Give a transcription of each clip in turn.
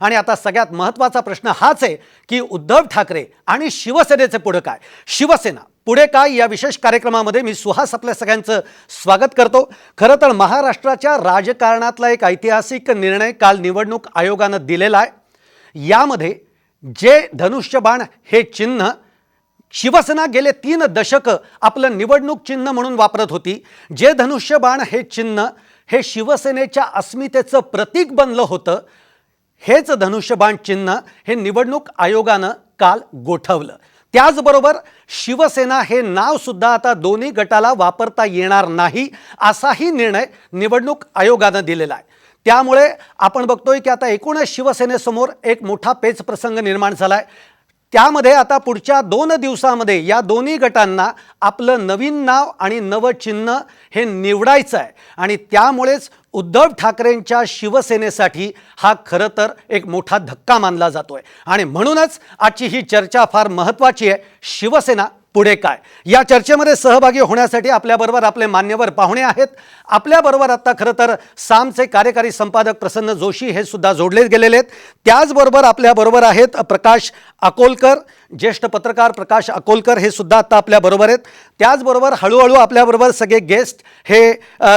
आणि आता सगळ्यात महत्त्वाचा प्रश्न हाच आहे की उद्धव ठाकरे आणि शिवसेनेचे पुढे काय, शिवसेना पुढे काय, या विशेष कार्यक्रमामध्ये मी सुहास आपल्या सगळ्यांचं स्वागत करतो। खरं तर महाराष्ट्राच्या राजकारणातला एक ऐतिहासिक निर्णय काल निवडणूक आयोगानं दिलेला आहे। यामध्ये जे धनुष्यबाण हे चिन्ह शिवसेना गेले 3 दशक आपलं निवडणूक चिन्ह म्हणून वापरत होती, जे धनुष्यबाण हे चिन्ह हे शिवसेनेच्या अस्मितेचं प्रतीक बनलं होतं, हेच धनुष्यबाण चिन्ह हे निवडणूक आयोगानं काल गोठवलं। त्याचबरोबर शिवसेना हे नाव सुद्धा आता दोन्ही गटाला वापरता येणार नाही असाही निर्णय निवडणूक आयोगानं दिलेला आहे। त्यामुळे आपण बघतोय की आता एकूणच शिवसेनेसमोर एक मोठा पेच प्रसंग निर्माण झालाय। त्यामध्ये आता पुढच्या 2 दिवसांमध्ये या दोन्ही गटांना आपलं नवीन नाव आणि नवं चिन्ह हे निवडायचं आहे आणि त्यामुळेच उद्धव ठाकरेंच्या शिवसेनेसाठी हा खरं तर एक मोठा धक्का मानला जातोय आणि म्हणूनच आजची ही चर्चा फार महत्त्वाची आहे। शिवसेना पुढे काय, या चर्चेमध्ये सहभागी होण्यासाठी आपल्याबरोबर आपले मान्यवर पाहुणे आहेत। आपल्याबरोबर आता खरं तर सामचे कार्यकारी संपादक प्रसन्न जोशी हे सुद्धा जोडले गेलेले आहेत। त्याचबरोबर आपल्याबरोबर आहेत प्रकाश अकोलकर, ज्येष्ठ पत्रकार प्रकाश अकोलकर हे सुद्धा आता आपल्याबरोबर आहेत। त्याचबरोबर हळूहळू आपल्याबरोबर सगळे गेस्ट हे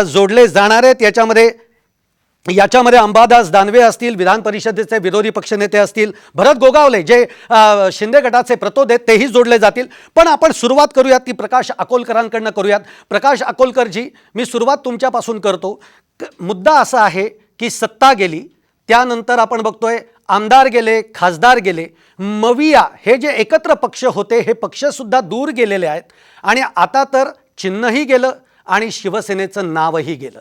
जोडले जाणार आहेत। याच्यामध्ये अंबादास दानवे असतील, विधान परिषदेचे विरोधी पक्षनेते असतील, भरत गोगावले जे शिंदे गटाचे प्रतोद आहेत तेही जोडले जातील। पण आपण सुरुवात करूयात ती प्रकाश अकोलकरांकडनं करूयात। प्रकाश अकोलकरजी, मी सुरुवात तुमच्यापासून करतो। मुद्दा असा आहे की सत्ता गेली, त्यानंतर आपण बघतोय आमदार गेले, खासदार गेले, मविया हे जे एकत्र पक्ष होते हे पक्षसुद्धा दूर गेलेले आहेत आणि आता तर चिन्हही गेलं आणि शिवसेनेचं नावही गेलं।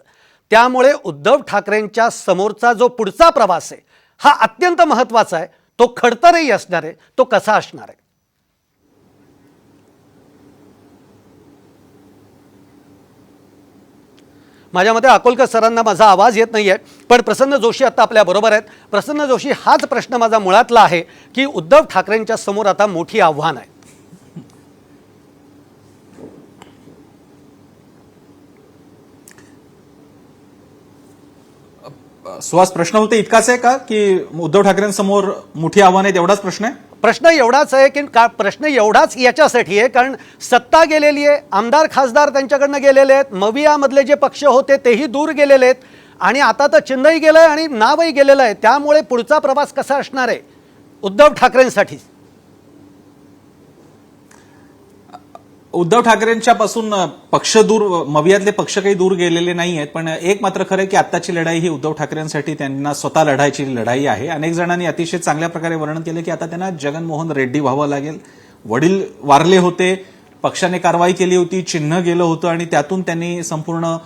त्यामुळे उद्धव ठाकरेंच्या समोरचा जो पुढचा प्रवास आहे हा अत्यंत महत्त्वाचा आहे। तो खडतरही असणार आहे, तो कसा असणार आहे? माझ्या मते अकोलकर सरांना माझा आवाज येत नाही आहे, पण प्रसन्न जोशी आता आपल्या बरोबर आहेत। प्रसन्न जोशी, हाच प्रश्न माझा मुळातला आहे की उद्धव ठाकरेंच्या समोर आता मोठी आव्हान आहे। सुहास, प्रश्न होते इतकाच आहे का की उद्धव ठाकरेंसमोर मोठी आव्हान आहे, एवढाच प्रश्न आहे? प्रश्न एवढाच आहे की प्रश्न एवढाच याच्यासाठी आहे कारण सत्ता गेलेली आहे, आमदार खासदार त्यांच्याकडनं गेलेले आहेत, मवियामधले जे पक्ष होते तेही दूर गेलेले आहेत आणि आता तर चिन्हही गेलं आहे आणि नावही गेलेलं आहे। त्यामुळे पुढचा प्रवास कसा असणार आहे उद्धव ठाकरेंसाठी? उद्धव ठाकरेंच्या पासून पक्ष दूर, मवियातले पक्ष काही दूर गेलेले नाही आहेत, पण एक मात्र खरं की आत्ताची लढाई ही उद्धव ठाकरेंसाठी त्यांना स्वतः लढायची लढाई आहे। अनेक जणांनी अतिशय चांगल्या प्रकारे वर्णन केलं की आता त्यांना जगनमोहन रेड्डी व्हावं लागेल। वडील वारले होते, पक्षाने कारवाई केली होती, चिन्ह गेलं होतं आणि त्यातून त्यांनी संपूर्ण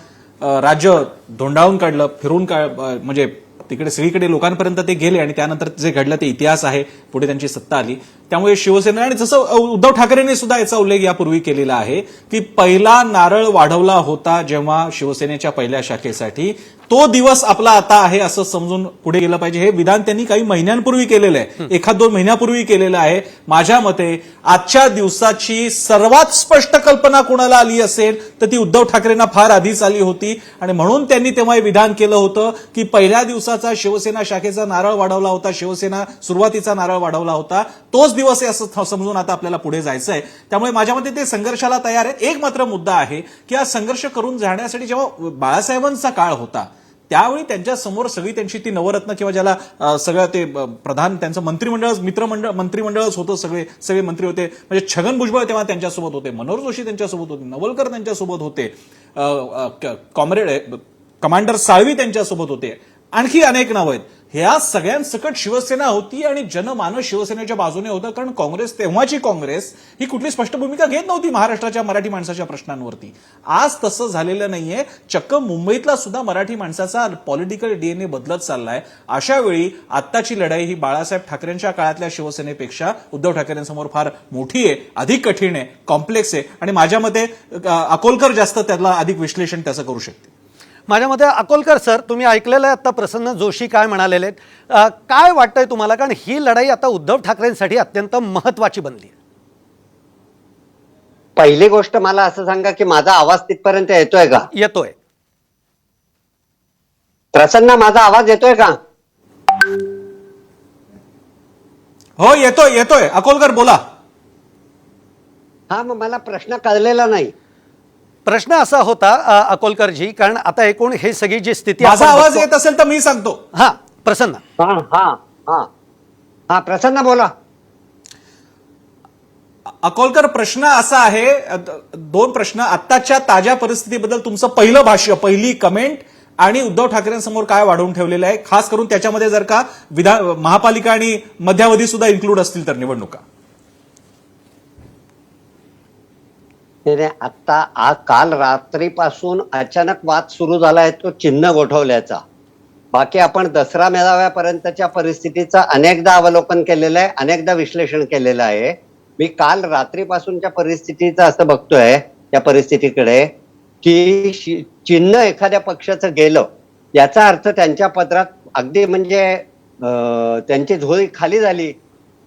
राज्य धोंडाळून काढलं, फिरून म्हणजे तिकडे सगळीकडे लोकांपर्यंत ते गेले आणि त्यानंतर जे घडलं ते इतिहास आहे। पुढे त्यांची सत्ता आली, त्यामुळे शिवसेना आणि जसं उद्धव ठाकरेंनी सुद्धा याचा उल्लेख यापूर्वी केलेला आहे की पहिला नारळ वाढवला होता जेव्हा शिवसेनेच्या पहिल्या शाखेसाठी, तो दिवस आपला आता आहे असं समजून पुढे गेलं पाहिजे। हे विधान त्यांनी काही महिन्यांपूर्वी केलेलं आहे, 1-2 महिन्यापूर्वी केलेलं आहे। माझ्या मते आजच्या दिवसाची सर्वात स्पष्ट कल्पना कोणाला आली असेल तर ती उद्धव ठाकरेंना फार आधीच आली होती आणि म्हणून त्यांनी तेव्हा हे विधान केलं होतं की पहिल्या दिवसाचा शिवसेना शाखेचा नारळ वाढवला होता, शिवसेना सुरुवातीचा नारळ वाढवला होता, तोच दिवस आहे असं समजून आता आपल्याला पुढे जायचं आहे। त्यामुळे माझ्या मते ते संघर्षाला तयार आहेत। एक मात्र मुद्दा आहे की हा संघर्ष करून जाण्यासाठी जेव्हा बाळासाहेबांचा काळ होता त्यावेळी त्यांच्या समोर सगळी त्यांची ती नवरत्न किंवा ज्याला सगळं ते प्रधान त्यांचं मंत्रिमंडळ मंत्रिमंडळच होतं, सगळे मंत्री होते, म्हणजे छगन भुजबळ तेव्हा त्यांच्यासोबत होते, मनोहर जोशी त्यांच्यासोबत होते, नवलकर त्यांच्यासोबत होते, कॉम्रेड कमांडर साळवी त्यांच्यासोबत होते, आणखी अनेक नावं आहेत। ह्या सगळ्यांसकट शिवसेना होती आणि जनमानस शिवसेनेच्या बाजूने होतं, कारण काँग्रेस, तेव्हाची काँग्रेस ही कुठली स्पष्ट भूमिका घेत नव्हती महाराष्ट्राच्या मराठी माणसाच्या प्रश्नांवरती। आज तसं झालेलं नाहीये, चक्क मुंबईतला सुद्धा मराठी माणसाचा पॉलिटिकल डीएनए बदलत चाललाय। अशा वेळी आत्ताची लढाई ही बाळासाहेब ठाकरेंच्या काळातल्या शिवसेनेपेक्षा उद्धव ठाकरेंसमोर फार मोठी आहे, अधिक कठीण आहे, कॉम्प्लेक्स आहे आणि माझ्या मते अकोलकर जास्त त्याला अधिक विश्लेषण त्याचं करू शकते। माझ्या मते अकोलकर सर, तुम्ही ऐकलेलं आहे आता प्रसन्न जोशी काय म्हणालेले आहेत, काय वाटतंय तुम्हाला? कारण ही लढाई आता उद्धव ठाकरेंसाठी अत्यंत महत्त्वाची बनली आहे। पहिली गोष्ट मला असं सांगा की माझा आवाज तिथपर्यंत येतोय का? येतोय। प्रसन्न, माझा आवाज येतोय का? हो, येतोय अकोलकर बोला. हा, मग मला प्रश्न कळलेला नाही. प्रश्न असा होता अकोलकरजी, कारण आता एकूण हे सगळी जी स्थिती माझा आपण आवाज बघतो- येत असेल तर मी सांगतो. हा प्रसन्न. हा हा हा हा प्रसन्न बोला. अकोलकर, प्रश्न असा आहे, दोन प्रश्न. आत्ताच्या ताज्या परिस्थितीबद्दल तुमचं पहिलं भाष्य, पहिली कमेंट आणि उद्धव ठाकरेंसमोर काय वाढवून ठेवलेलं आहे, खास करून त्याच्यामध्ये जर का महापालिका आणि मध्यावधी सुद्धा इन्क्लूड असतील तर निवडणुका. आता काल रात्रीपासून अचानक वाद सुरू झालाय तो चिन्ह गोठवल्याचा. बाकी आपण दसरा मेळाव्यापर्यंतच्या परिस्थितीचं अनेकदा अवलोकन केलेलं आहे, अनेकदा विश्लेषण केलेलं आहे. मी काल रात्रीपासूनच्या परिस्थितीचं असं बघतोय त्या परिस्थितीकडे की चिन्ह एखाद्या पक्षाचं गेलं याचा अर्थ त्यांच्या पदरात अगदी म्हणजे त्यांची झोळी खाली झाली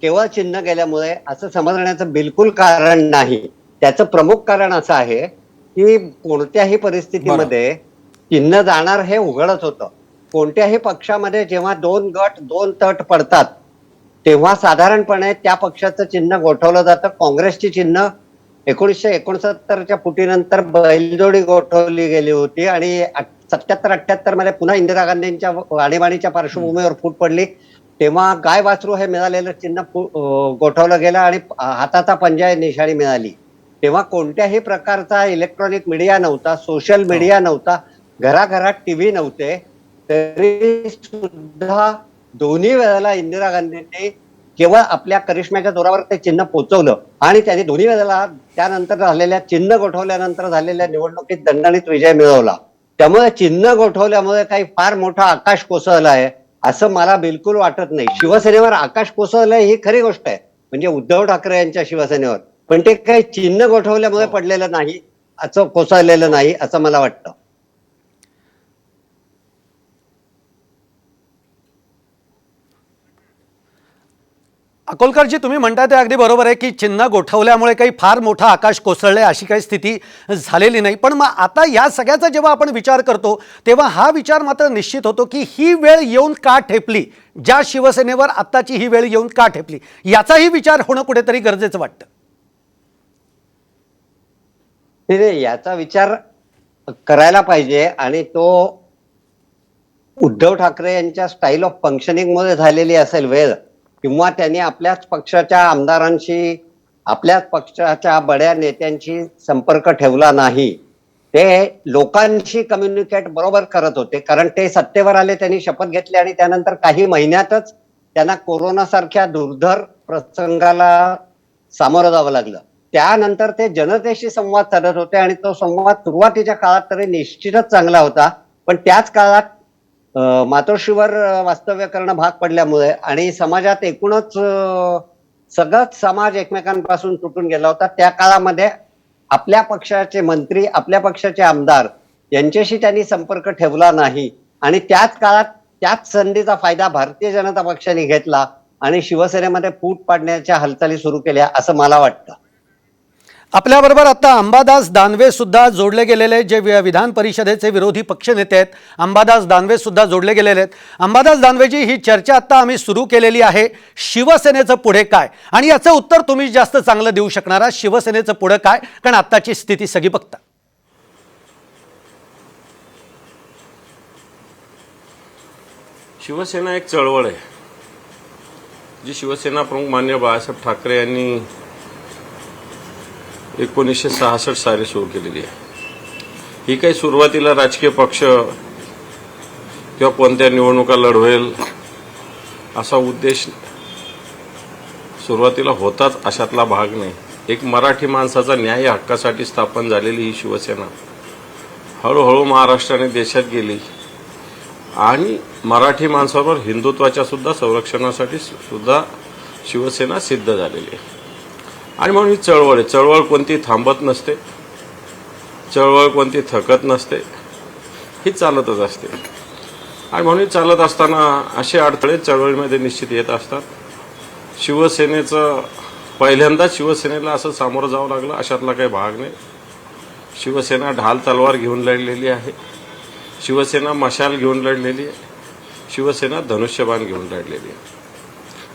केवळ चिन्ह गेल्यामुळे असं समजण्याचं बिलकुल कारण नाही. त्याचं प्रमुख कारण असं आहे की कोणत्याही परिस्थितीमध्ये चिन्ह जाणार हे उघडच होतं. कोणत्याही पक्षामध्ये जेव्हा दोन गट दोन तट पडतात तेव्हा साधारणपणे त्या पक्षाचं चिन्ह गोठवलं जातं. काँग्रेसची चिन्ह 1969च्या फुटीनंतर बैलजोडी गोठवली गेली होती आणि 77-78 मध्ये पुन्हा इंदिरा गांधींच्या आणीबाणीच्या पार्श्वभूमीवर फूट पडली. तेव्हा गाय वासरू हे मिळालेलं चिन्ह गोठवलं गेलं आणि हाताचा पंजा निशाणी मिळाली. तेव्हा कोणत्याही प्रकारचा इलेक्ट्रॉनिक मीडिया नव्हता, सोशल मीडिया नव्हता, घराघरात टीव्ही नव्हते, तरी सुद्धा दोन्ही वेळेला इंदिरा गांधींनी केवळ आपल्या करिश्म्याच्या जोरावर ते चिन्ह पोहोचवलं आणि त्यांनी दोन्ही वेळेला त्यानंतर झालेल्या चिन्ह गोठवल्यानंतर झालेल्या निवडणुकीत दणदणीत विजय मिळवला. त्यामुळे चिन्ह गोठवल्यामुळे काही फार मोठा आकाश कोसळला आहे असं मला बिलकुल वाटत नाही. शिवसेनेवर आकाश कोसळलंय ही खरी गोष्ट आहे, म्हणजे उद्धव ठाकरे यांच्या शिवसेनेवर, पण ते काही चिन्ह गोठवल्यामुळे पडलेलं नाही, असं कोसळलेलं नाही असं मला वाटतं. अकोलकरजी, तुम्ही म्हणताय ते अगदी बरोबर आहे की चिन्ह गोठवल्यामुळे काही फार मोठा आकाश कोसळले अशी काही स्थिती झालेली नाही. पण मग आता या सगळ्याचा जेव्हा आपण विचार करतो तेव्हा हा विचार मात्र निश्चित होतो की ही वेळ येऊन का ठेपली, ज्या शिवसेनेवर आत्ताची ही वेळ येऊन का ठेपली, याचाही विचार होणं कुठेतरी गरजेचं वाटतं. याचा विचार करायला पाहिजे आणि तो उद्धव ठाकरे यांच्या स्टाईल ऑफ फंक्शनिंग मध्ये झालेली असेल वेळ, किंवा त्यांनी आपल्याच पक्षाच्या आमदारांशी आपल्याच पक्षाच्या बड्या नेत्यांशी संपर्क ठेवला नाही. ते लोकांशी कम्युनिकेट बरोबर करत होते, कारण ते सत्तेवर आले, त्यांनी शपथ घेतली आणि त्यानंतर काही महिन्यातच त्यांना कोरोना सारख्या दुर्धर प्रसंगाला सामोरं जावं लागलं. त्यानंतर ते जनतेशी संवाद साधत होते आणि तो संवाद सुरुवातीच्या काळात तरी निश्चितच चांगला होता, पण त्याच काळात मातोश्रीवर वास्तव्य करणं भाग पडल्यामुळे आणि समाजात एकूणच सगळंच समाज एकमेकांपासून तुटून गेला होता. त्या काळामध्ये आपल्या पक्षाचे मंत्री, आपल्या पक्षाचे आमदार यांच्याशी त्यांनी संपर्क ठेवला नाही आणि त्याच काळात त्याच संधीचा फायदा भारतीय जनता पक्षाने घेतला आणि शिवसेनेमध्ये फूट पाडण्याच्या हालचाली सुरू केल्या असं मला वाटतं. आपल्याबरोबर आता अंबादास दानवे सुद्धा जोडले गेलेले, जे विधान परिषदेचे विरोधी पक्षनेते आहेत, अंबादास दानवे सुद्धा जोडले गेलेले आहेत. अंबादास दानवेजी, ही चर्चा आता आम्ही सुरू केलेली आहे, शिवसेनेचं पुढे काय, आणि याचं उत्तर तुम्ही जास्त चांगलं देऊ शकणार आहात. शिवसेनेचं पुढे काय, कारण आत्ताची स्थिती सगळी बघता. शिवसेना एक चळवळ आहे, जी शिवसेना प्रमुख माननीय बाळासाहेब ठाकरे यांनी 1966 साली सुरू केलेली आहे. ही काही सुरुवातीला राजकीय पक्ष किंवा कोणत्या निवडणुका लढवेल असा उद्देश सुरुवातीला होताच अशातला भाग नाही. एक मराठी माणसाचा न्याय हक्कासाठी स्थापन झालेली ही शिवसेना हळूहळू महाराष्ट्राने देशात गेली आणि मराठी माणसाबरोबर हिंदुत्वाच्या सुद्धा संरक्षणासाठी सुद्धा शिवसेना सिद्ध झालेली आहे. आणि म्हणून ही चळवळ आहे. चळवळ कोणती थांबत नसते, चळवळ कोणती थकत नसते, ही चालतच असते. आणि म्हणून चालत असताना असे अडथळे चळवळीमध्ये निश्चित येत असतात. शिवसेनेचं पहिल्यांदाच शिवसेनेला असं सामोरं जावं लागलं अशातला काही भाग नाही. शिवसेना ढाल तलवार घेऊन लढलेली आहे, शिवसेना मशाल घेऊन लढलेली आहे, शिवसेना धनुष्यबाण घेऊन लढलेली आहे.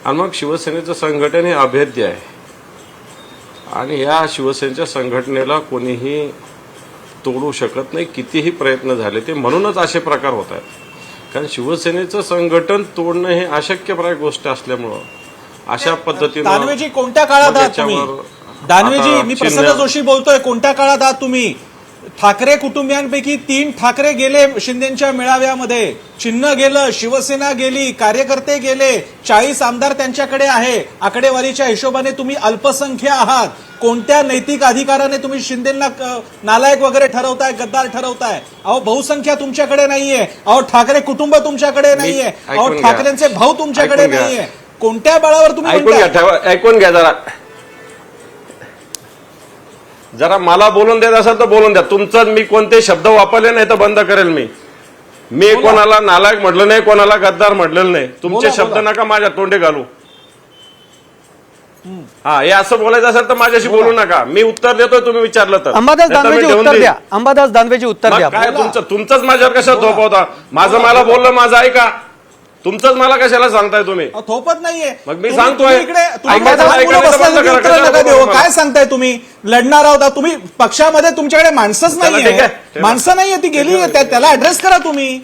आणि मग शिवसेनेचं संघटन हे अभेद्य आहे आणि या शिवसेनेच्या संघटनेला कोणीही तोडू शकत नाही, कितीही प्रयत्न झाले ते. म्हणूनच असे प्रकार होत आहेत, कारण शिवसेनेचं संघटन तोडणं हे अशक्यप्राय गोष्ट असल्यामुळं अशा पद्धतीनं दानवेजी कोणत्या काळात आहात तुम्ही? दानवेजी, मी प्रसन्न जोशी बोलतोय. कोणत्या काळात आहात तुम्ही? ठाकरे कुटुंबियांपैकी 3 ठाकरे गेले शिंदेच्या मेळाव्यामध्ये, चिन्ह गेलं, शिवसेना गेली, कार्यकर्ते गेले, 40 आमदार त्यांच्याकडे आहे. आकडेवारीच्या हिशोबाने तुम्ही अल्पसंख्य आहात. कोणत्या नैतिक अधिकाराने तुम्ही शिंदेना नालायक वगैरे ठरवताय, गद्दार ठरवताय? अहो, बहुसंख्या तुमच्याकडे नाहीये. अहो, ठाकरे कुटुंब तुमच्याकडे नाहीये. अहो, ठाकरेंचे भाऊ तुमच्याकडे नाहीये. कोणत्या बळावर तुम्ही ऐकून घ्या जरा मला बोलून देत असाल तर बोलून द्या. तुमचं मी कोणते शब्द वापरले नाही तर बंद करेल. मी कोणाला नालायक म्हटलं नाही, कोणाला गद्दार म्हटलेलं नाही. तुमचे शब्द नका माझ्या तोंडी घालू. हा, हे असं बोलायचं असेल तर माझ्याशी बोलू नका. मी उत्तर देतोय, तुम्ही विचारलं तर. अंबादास दानवेजी उत्तर द्या. अंबादास दानवेजी उत्तर द्या. काय तुमचंच माझ्यावर कशाला थोपवता? माझं मला बोललं, माझं ऐका. तुमचंच मला कशाला सांगताय तुम्ही? थोपत नाहीये. मग मी सांगतोय. काय सांगताय तुम्ही? लढणार आहोत तुम्ही. पक्षामध्ये तुमच्याकडे माणसंच नाहीये. माणसं नाहीये, ती गेली. त्याला ऍड्रेस करा तुम्ही.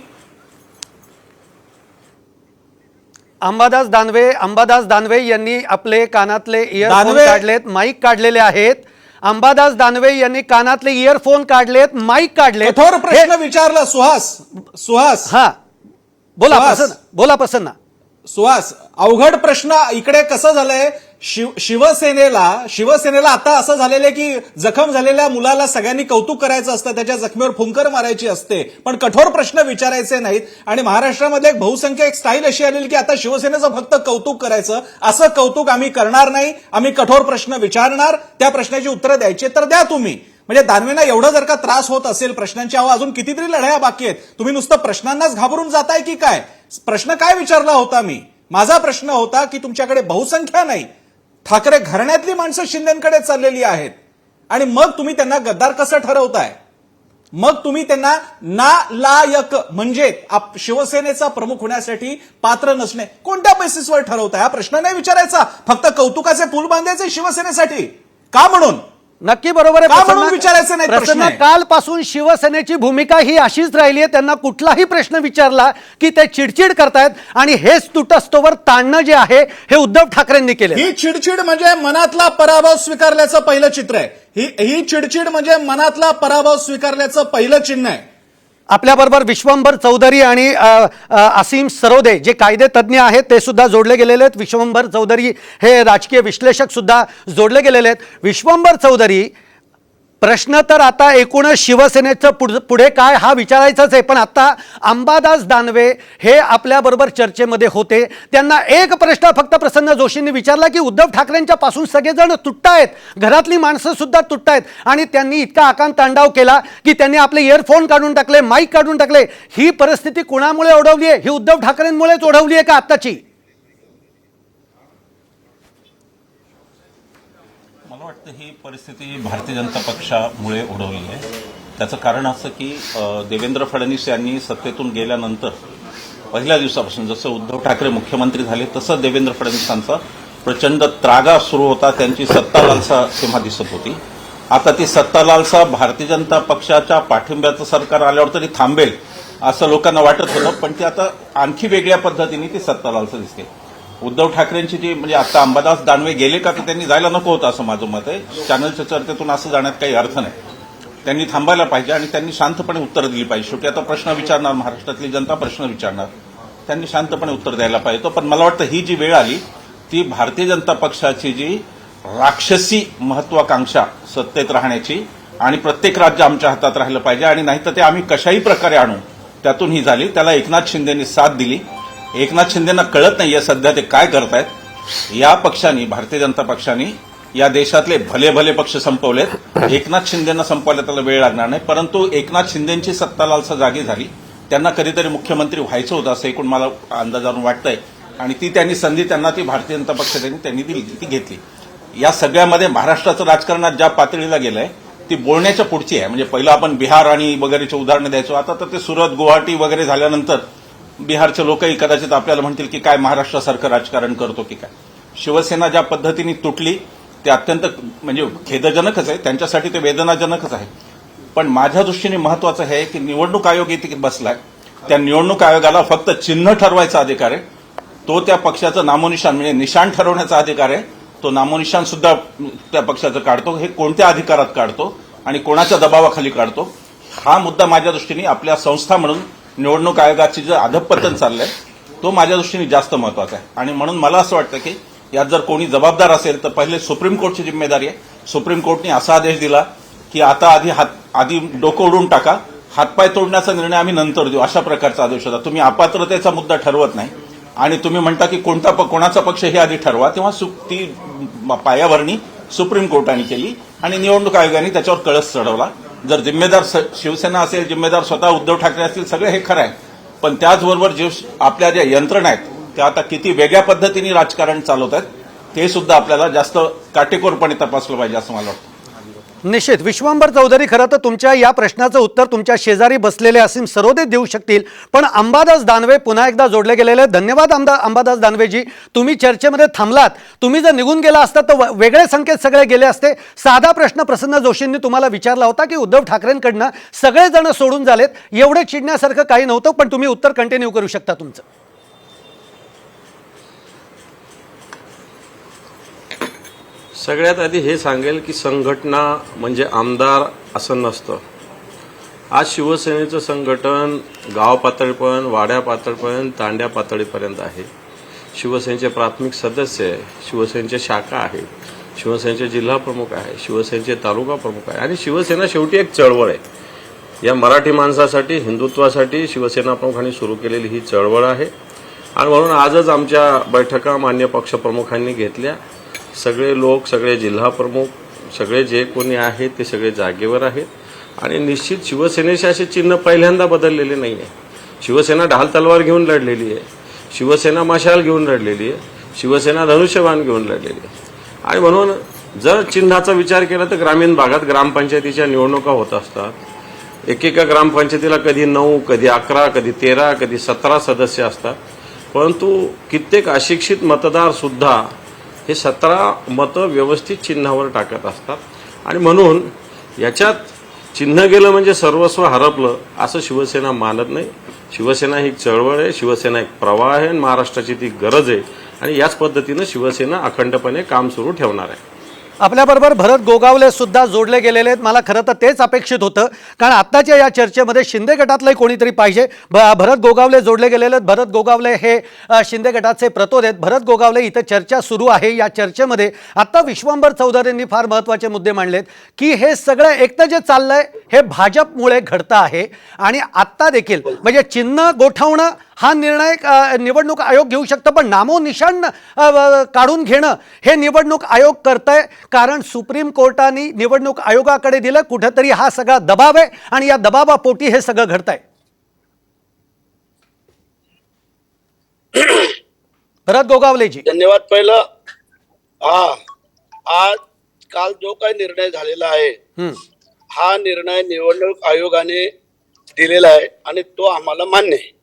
अंबादास दानवे यांनी आपले कानातले इयरफोन काढलेत, माईक काढलेले आहेत. अंबादास दानवे यांनी कानातले इयरफोन काढलेत, माईक काढले. कठोर प्रश्न विचारला. सुहास हा, बोला प्रसन्न. सुहास, अवघड प्रश्न. इकडे कसं झालंय, शिवसेनेला आता असं झालेलं आहे की जखम झालेल्या मुलाला सगळ्यांनी कौतुक करायचं असतं, त्याच्या जखमेवर फुंकर मारायची असते, पण कठोर प्रश्न विचारायचे नाहीत. आणि महाराष्ट्रामध्ये एक बहुसंख्य एक स्टाईल अशी आलेली की आता शिवसेनेचं फक्त कौतुक करायचं. असं कौतुक आम्ही करणार नाही. आम्ही कठोर प्रश्न विचारणार, त्या प्रश्नाची उत्तरं द्यायची तर द्या तुम्ही. म्हणजे दानवेंना एवढं जर का त्रास होत असेल प्रश्नांच्या, अजून कितीतरी लढाया बाकी आहेत. तुम्ही नुसतं प्रश्नांनाच घाबरून जाताय की काय? प्रश्न काय विचारला होता मी? माझा प्रश्न होता की तुमच्याकडे बहुसंख्या नाही, ठाकरे घराण्यातली माणसं शिंदेकडे चाललेली आहेत, आणि मग तुम्ही त्यांना गद्दार कसं ठरवताय? मग तुम्ही त्यांना नालायक म्हणजे शिवसेनेचा प्रमुख होण्यासाठी पात्र नसणे कोणत्या बेसिसवर ठरवताय? हा प्रश्न नाही विचारायचा. फक्त कौतुकाचे पूल बांधायचे शिवसेनेसाठी का म्हणून? नक्की बरोबर आहे. विचारायचं नाही प्रश्न. कालपासून शिवसेनेची भूमिका ही अशीच राहिली आहे. त्यांना कुठलाही प्रश्न विचारला की ते चिडचिड करतायत, आणि हेच तुटस्तोवर ताणणं जे आहे हे उद्धव ठाकरेंनी केले. ही चिडचिड म्हणजे मनातला पराभव स्वीकारल्याचं पहिलं चित्र आहे. ही चिडचिड म्हणजे मनातला पराभव स्वीकारल्याचं पहिलं चिन्ह आहे. आपल्याबरोबर विश्वंभर चौधरी आणि असीम सरोदे जे कायदे तज्ज्ञ आहेत ते सुद्धा जोडले गेलेले आहेत. विश्वंभर चौधरी हे राजकीय विश्लेषक सुद्धा जोडले गेलेले आहेत. विश्वंभर चौधरी, प्रश्न तर आता एकूणच शिवसेनेचं पुढे काय हा विचारायचाच आहे, पण आता अंबादास दानवे हे आपल्याबरोबर चर्चेमध्ये होते. त्यांना एक प्रश्न फक्त प्रसन्न जोशींनी विचारला की उद्धव ठाकरेंच्या पासून सगळेजण तुटतायत, घरातली माणसं सुद्धा तुटतायत, आणि त्यांनी इतका आकांतांडाव केला की त्यांनी आपले इयरफोन काढून टाकले, माईक काढून टाकले. ही परिस्थिती कुणामुळे ओढवली आहे? ही उद्धव ठाकरेंमुळेच ओढवली आहे का आत्ताची? मला वाटतं ही परिस्थिती भारतीय जनता पक्षामुळे ओढवली आहे. त्याचं कारण असं की देवेंद्र फडणवीस यांनी सत्तेतून गेल्यानंतर पहिल्या दिवसापासून जसं उद्धव ठाकरे मुख्यमंत्री झाले तसं देवेंद्र फडणवीसांचा प्रचंड त्रागा सुरू होता. त्यांची सत्ता लालसा तेव्हा दिसत होती. आता ती सत्ता लालसा भारतीय जनता पक्षाच्या पाठिंब्याचं सरकार आल्यावर तरी थांबेल असं लोकांना वाटत होतं, पण ती आता आणखी वेगळ्या पद्धतीने ती सत्ता लालसा दिसते. उद्धव ठाकरेंची जी म्हणजे आता अंबादास दानवे गेले का तर त्यांनी जायला नको होतं असं माझं मत आहे. चॅनलच्या चर्चेतून असं जाण्यात काही अर्थ नाही. त्यांनी थांबायला पाहिजे आणि त्यांनी शांतपणे उत्तर दिली पाहिजे. शेवटी आता प्रश्न विचारणार, महाराष्ट्रातली जनता प्रश्न विचारणार, त्यांनी शांतपणे उत्तर द्यायला पाहिजे. पण मला वाटतं ही जी वेळ आली ती भारतीय जनता पक्षाची जी राक्षसी महत्वाकांक्षा सत्तेत राहण्याची आणि प्रत्येक राज्य आमच्या हातात राहिलं पाहिजे आणि नाहीतर ते आम्ही कशाही प्रकारे आणू, त्यातून ही झाली. त्याला एकनाथ शिंदेनी साथ दिली. एकनाथ शिंदेना कळत नाहीये सध्या ते काय करतायत. या पक्षांनी, भारतीय जनता पक्षाने या देशातले भले भले पक्ष संपवलेत. एकनाथ शिंदेना संपवायला त्याला वेळ लागणार नाही, परंतु एकनाथ शिंदेची सत्ता लालसा जागी झाली. त्यांना कधीतरी मुख्यमंत्री व्हायचं होतं असं एकूण मला अंदाजावरून वाटतंय, आणि ती त्यांनी संधी त्यांना ती भारतीय जनता पक्षाने त्यांनी दिली, ती घेतली. या सगळ्यामध्ये महाराष्ट्राचं राजकारणात ज्या पातळीला गेलंय ती बोलण्याच्या पुढची आहे. म्हणजे पहिलं आपण बिहार आणि वगैरेची उदाहरणं द्यायचो, आता तर ते सुरत, गुवाहाटी वगैरे झाल्यानंतर बिहारचे लोकही कदाचित आपल्याला म्हणतील की काय महाराष्ट्रासारखं राजकारण करतो की काय. शिवसेना ज्या पद्धतीने तुटली ते अत्यंत म्हणजे खेदजनकच आहे, त्यांच्यासाठी ते वेदनाजनकच आहे. पण माझ्या दृष्टीने महत्वाचं हे की निवडणूक आयोग इथे बसलाय, त्या निवडणूक आयोगाला फक्त चिन्ह ठरवायचा अधिकार आहे, तो त्या पक्षाचं नामोनिशाण म्हणजे निशाण ठरवण्याचा अधिकार आहे, तो नामोनिशाण सुद्धा त्या पक्षाचं काढतो. हे कोणत्या अधिकारात काढतो आणि कोणाच्या दबावाखाली काढतो, हा मुद्दा माझ्या दृष्टीने आपल्या संस्था म्हणून निवडणूक आयोगाची जे अधःपतन चाललंय तो माझ्या दृष्टीने जास्त महत्वाचा आहे. आणि म्हणून मला असं वाटतं की यात जर कोणी जबाबदार असेल तर पहिले सुप्रीम कोर्टची जिम्मेदारी आहे. सुप्रीम कोर्टने असा आदेश दिला की आता आधी डोकं उडून टाका, हातपाय तोडण्याचा निर्णय आम्ही नंतर देऊ, अशा प्रकारचा आदेश होता. तुम्ही अपात्रतेचा मुद्दा ठरवत नाही आणि तुम्ही म्हणता की कोणाचा पक्ष हे आधी ठरवा, तेव्हा ती पायाभरणी सुप्रीम कोर्टाने केली आणि निवडणूक आयोगाने त्याच्यावर कळस चढवला. जर जिम्मेदार शिवसेना असेल, जिम्मेदार स्वतः उद्धव ठाकरे असतील, सगळे हे खरं आहे. पण त्याचबरोबर आपल्या ज्या यंत्रणा आहेत त्या आता किती वेगळ्या पद्धतीने राजकारण चालवत आहेत ते सुद्धा आपल्याला जास्त काटेकोरपणे तपासलं पाहिजे असं मला वाटतं. निश्चित. विश्वांबर चौधरी, खरं तर तुमच्या या प्रश्नाचं उत्तर तुमच्या शेजारी बसलेले असीम सरोदे देऊ शकतील, पण अंबादास दानवे पुन्हा एकदा जोडले गेलेले आहेत. धन्यवाद अंबादास दानवेजी, तुम्ही चर्चेमध्ये थांबलात. तुम्ही जर निघून गेला असता तर वेगळे संकेत सगळे गेले असते. साधा प्रश्न प्रसन्न जोशींनी तुम्हाला विचारला होता की उद्धव ठाकरेंकडनं सगळेजण सोडून झालेत, एवढे चिडण्यासारखं काही नव्हतं, पण तुम्ही उत्तर कंटिन्यू करू शकता तुमचं. सगळ्यात आधी हे सांगेल की संघटना म्हणजे आमदार असं नसतं. आज शिवसेनेचं संघटन गाव पातळीपर्यंत, वाड्या पातळीपर्यंत, तांड्या पातळीपर्यंत आहे. शिवसेनेचे प्राथमिक सदस्य आहे, शिवसेनेचे शाखा आहे, शिवसेनेचे जिल्हा प्रमुख आहे, शिवसेनेचे तालुका प्रमुख आहे. आणि शिवसेना शेवटी एक चळवळ आहे. या मराठी माणसासाठी, हिंदुत्वासाठी शिवसेना प्रमुखांनी सुरू केलेली ही चळवळ आहे. आणि म्हणून आजच आमच्या बैठका मान्य पक्षप्रमुखांनी घेतल्या. सगळे लोक, सगळे जिल्हा प्रमुख, सगळे जे कोणी आहेत ते सगळे जागेवर आहेत. आणि निश्चित शिवसेनेचे असे चिन्ह पहिल्यांदा बदललेले नाही आहे. शिवसेना ढाल तलवार घेऊन लढलेली आहे, शिवसेना मशाल घेऊन लढलेली आहे, शिवसेना धनुष्यबाण घेऊन लढलेली आहे. आणि म्हणून जर चिन्हाचा विचार केला तर ग्रामीण भागात ग्रामपंचायतीच्या निवडणुका होत असतात. एकेका ग्रामपंचायतीला कधी 9, कधी 11, कधी 13, कधी 17 सदस्य असतात. परंतु कित्येक अशिक्षित मतदार सुद्धा हे 17 मतं व्यवस्थित चिन्हावर टाकत असतात. आणि म्हणून याच्यात चिन्ह गेलं म्हणजे सर्वस्व हरपलं असं शिवसेना मानत नाही. शिवसेना ही चळवळ आहे, शिवसेना एक प्रवाह आहे आणि महाराष्ट्राची ती गरज आहे. आणि याच पद्धतीनं शिवसेना अखंडपणे काम सुरू ठेवणार आहे. आपल्याबरोबर भरत गोगावले सुद्धा जोडले गेलेले आहेत. मला खरं तर तेच अपेक्षित होतं, कारण आत्ताच्या या चर्चेमध्ये शिंदे गटातलंही कोणीतरी पाहिजे. भरत गोगावले जोडले गेलेले आहेत. भरत गोगावले हे शिंदे गटाचे प्रतोद आहेत. भरत गोगावले, इथं चर्चा सुरू आहे. या चर्चेमध्ये आत्ता विश्वांबर चौधरींनी फार महत्त्वाचे मुद्दे मांडलेत की हे सगळं एकतर जे चाललंय हे भाजपमुळे घडतं आहे. आणि आत्ता देखील म्हणजे चिन्ह गोठवणं हा निर्णय निवडणूक आयोग घेऊ शकतं, पण नामोनिशाण काढून घेणं हे निवडणूक आयोग करतंय, कारण सुप्रीम कोर्टाने निवडणूक आयोगाकडे दिलं. कुठेतरी हा सगळा दबाव आहे आणि या दबावापोटी हे सगळं घडतंय. भरत गोगावलेजी, धन्यवाद. पहिलं आज काल जो काही निर्णय झालेला आहे हा निर्णय निवडणूक आयोगाने दिलेला आहे आणि तो आम्हाला मान्य आहे.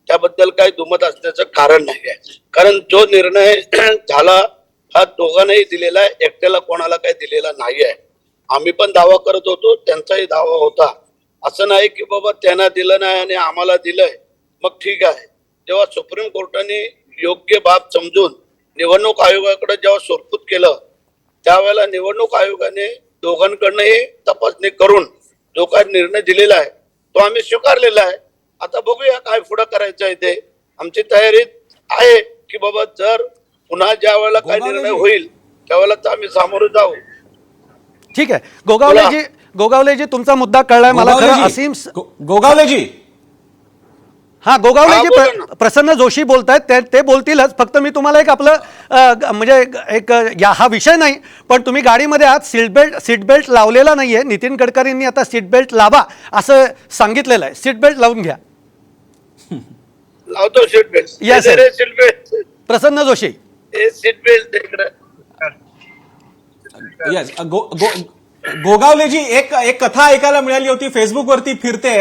त्याबद्दल काही दुमत असण्याचं कारण नाही आहे. कारण जो निर्णय झाला हा दोघांनाही दिलेला आहे, एकट्याला कोणाला काही दिलेला नाही आहे. आम्ही पण दावा करत होतो, त्यांचाही दावा होता. असं नाही की बाबा त्यांना दिलं नाही आणि आम्हाला दिलंय मग ठीक आहे. जेव्हा सुप्रीम कोर्टाने योग्य बाब समजून निवडणूक आयोगाकडे जेव्हा सोडपूत केलं त्यावेळेला निवडणूक आयोगाने दोघांकडनंही तपासणी करून जो काही निर्णय दिलेला आहे तो आम्ही स्वीकारलेला आहे. आता बघूया काय पुढे करायचं आहे ते. आमची तयारी आहे की बाबा जर पुन्हा ज्या वेळेला काय निर्णय होईल त्यावेळेला तर आम्ही सामोरे जाऊ. ठीक आहे. गोगावलेजी तुमचा मुद्दा कळलाय मला. खरं असीम गोगावलेजी, गोगावलेजी, प्रसन्न जोशी बोलतायत, ते बोलतीलच. फक्त मी तुम्हाला एक आपलं म्हणजे एक हा विषय नाही, पण तुम्ही गाडीमध्ये आहात, सीट बेल्ट लावलेला नाहीये. नितीन गडकरींनी आता सीट बेल्ट लावा असं सांगितलेलं आहे. सीट बेल्ट लावून घ्या. लावतो seat belt. Yes, sir. Seat belt. Prasanna Joshi, seat belt इकडे. यस. गोगावलेजी, एक कथा ऐकायला मिळाली होती, फेसबुकवरती फिरते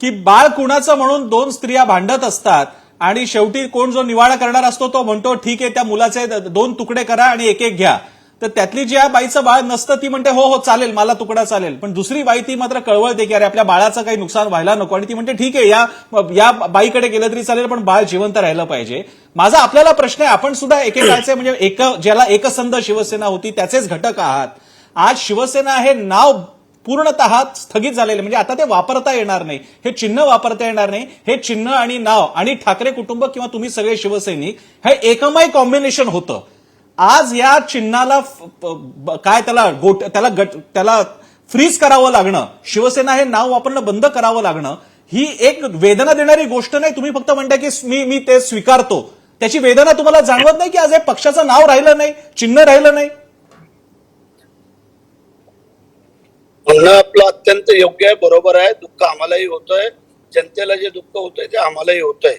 की बाळ कुणाचं म्हणून 2 स्त्रिया भांडत असतात आणि शेवटी कोण जो निवाडा करणार असतो तो म्हणतो ठीक आहे त्या मुलाचे 2 तुकडे करा आणि एक घ्या. तर त्यातली ज्या बाईचं बाळ नसतं ती म्हणते हो हो चालेल मला तुकडा चालेल, पण दुसरी बाई ती मात्र कळवळते की अरे आपल्या बाळाचं काही नुकसान व्हायला नको आणि ती म्हणते ठीक आहे या बाईकडे गेलं तरी चालेल पण बाळ जिवंत राहिलं पाहिजे. माझा आपल्याला प्रश्न आहे, आपण सुद्धा एकेकाळचे म्हणजे ज्याला एकसंध शिवसेना होती त्याचेच घटक आहात. आज शिवसेना हे नाव पूर्णतः स्थगित झालेले, म्हणजे आता ते वापरता येणार नाही, हे चिन्ह वापरता येणार नाही. हे चिन्ह आणि नाव आणि ठाकरे कुटुंब किंवा तुम्ही सगळे शिवसैनिक हे एकमय कॉम्बिनेशन होतं. आज या चिन्हाला काय त्याला फ्रीज करावं लागणं, शिवसेना हे नाव वापरणं बंद करावं लागणं ही एक वेदना देणारी गोष्ट नाही. तुम्ही फक्त म्हणता की मी ते स्वीकारतो, त्याची वेदना तुम्हाला जाणवत नाही की आज हे पक्षाचं नाव राहिलं नाही, चिन्ह राहिलं नाही. म्हणणं आपलं अत्यंत योग्य आहे, बरोबर आहे. दुःख आम्हालाही होतंय, जनतेला जे दुःख होतंय ते आम्हालाही होतंय.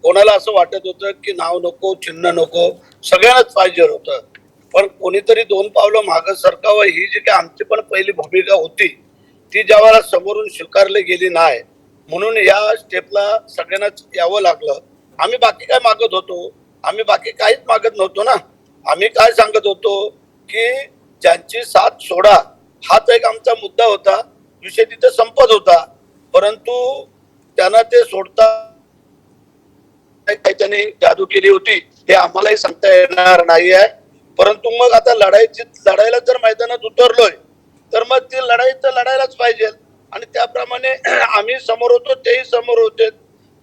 कोणाला असं वाटत होतं की नाव नको, चिन्ह नको, सगळ्यांनाच पाहिजे होतं, पण कोणीतरी 2 पावलं मागं सरकावं ही जी काही आमची पण पहिली भूमिका होती ती ज्यावेळेला समोरून स्वीकारली गेली नाही, म्हणून या स्टेपला सगळ्यांनाच यावं लागलं. आम्ही बाकी काय मागत होतो? आम्ही बाकी काहीच मागत नव्हतो ना. आम्ही काय सांगत होतो की ज्यांची साथ सोडा हाच एक आमचा मुद्दा होता, विषय तिथे संपत होता. परंतु त्यांना ते सोडता काही त्यांनी जादू केली होती हे आम्हालाही सांगता येणार नाही आहे. परंतु मग आता लढायला जर मैदानात उतरलोय तर मग ती लढाई तर लढायलाच पाहिजे आणि त्याप्रमाणे आम्ही समोर होतो, तेही समोर होते.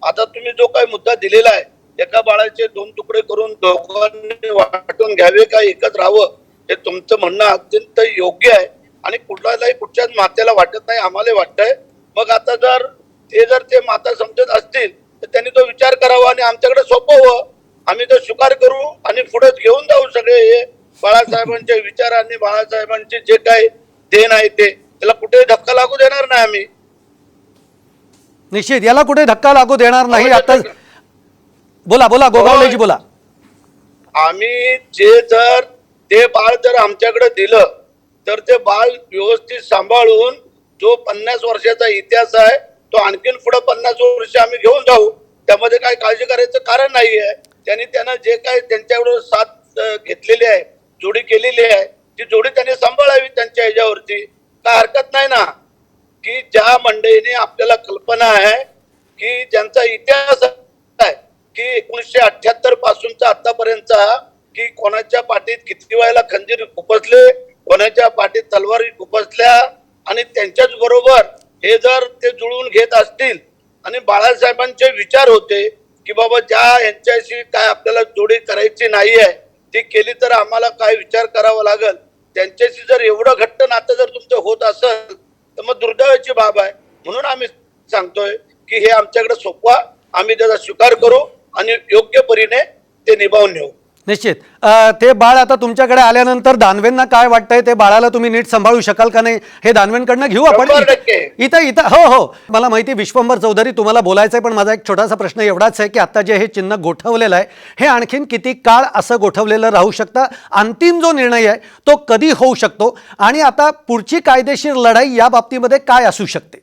आता तुम्ही जो काही मुद्दा दिलेला आहे, एका बाळाचे 2 तुकडे करून दोघांनी वाटून घ्यावे का एकच राहावं, हे तुमचं म्हणणं अत्यंत योग्य आहे आणि कुठल्याही कुठच्याच मात्याला वाटत नाही, आम्हाला वाटतंय. मग आता जर ते माता समजत असतील तर त्यांनी तो विचार करावा आणि आमच्याकडे सोपवावं. आम्ही तो स्वीकार करू आणि पुढे घेऊन जाऊ सगळे हे बाळासाहेबांचे विचार आणि बाळासाहेबांचे जे काही देण आहे ते, त्याला कुठेही धक्का लागू देणार नाही आम्ही. निश्चित याला कुठे धक्का लागू देणार नाही. आता बोला गोगावलेजी बोला. आम्ही ते बाळ जर आमच्याकडे दिलं तर ते बाळ व्यवस्थित सांभाळून जो 50 वर्षाचा इतिहास आहे तो आणखीन पुढे 50 वर्ष आम्ही घेऊन जाऊ. त्यामध्ये काही काळजी करायचं कारण नाहीये. त्यांना जे काही त्यांच्याकडून साथ घेतलेली आहे, जोडी केलेली आहे, ती जोडी त्यांनी सांभाळावी त्यांच्या ह्याच्यावरती. काय हरकत नाही ना की ज्या मंडळीने आपल्याला कल्पना आहे की ज्यांचा इतिहास आहे की 1978 पासूनचा आतापर्यंतचा, की कोणाच्या पाठीत किती वेळेला खंजीर खुपसले, कोणाच्या पाठीत तलवारी खुपसल्या आणि त्यांच्याच बरोबर हे जर ते जुळवून घेत असतील आणि बाळासाहेबांचे विचार होते की बाबा ज्या यांच्याशी काय आपल्याला जोडी करायची नाही आहे ती केली तर आम्हाला काय विचार करावा लागेल, त्यांच्याशी जर एवढं घट्ट नातं जर तुमचं होत असेल तर मग दुर्दैवाची बाब आहे. म्हणून आम्ही सांगतोय की हे आमच्याकडे सोपवा, आम्ही त्याचा स्वीकार करू आणि योग्य परीने ते निभावून नेऊ. निश्चित ते बाळ आता तुमच्याकडे आल्यानंतर दानवेंना काय वाटतंय, ते बाळाला तुम्ही नीट सांभाळू शकाल का नाही हे दानवेंकडनं घेऊ आपण. 100% इथं हो मला माहिती विश्वंभर चौधरी तुम्हाला बोलायचं आहे, पण माझा एक छोटासा प्रश्न एवढाच आहे की आता जे हे चिन्ह गोठवलेलं आहे हे आणखीन किती काळ असं गोठवलेलं राहू शकतं, अंतिम जो निर्णय आहे तो कधी होऊ शकतो आणि आता पुढची कायदेशीर लढाई या बाबतीमध्ये काय असू शकते?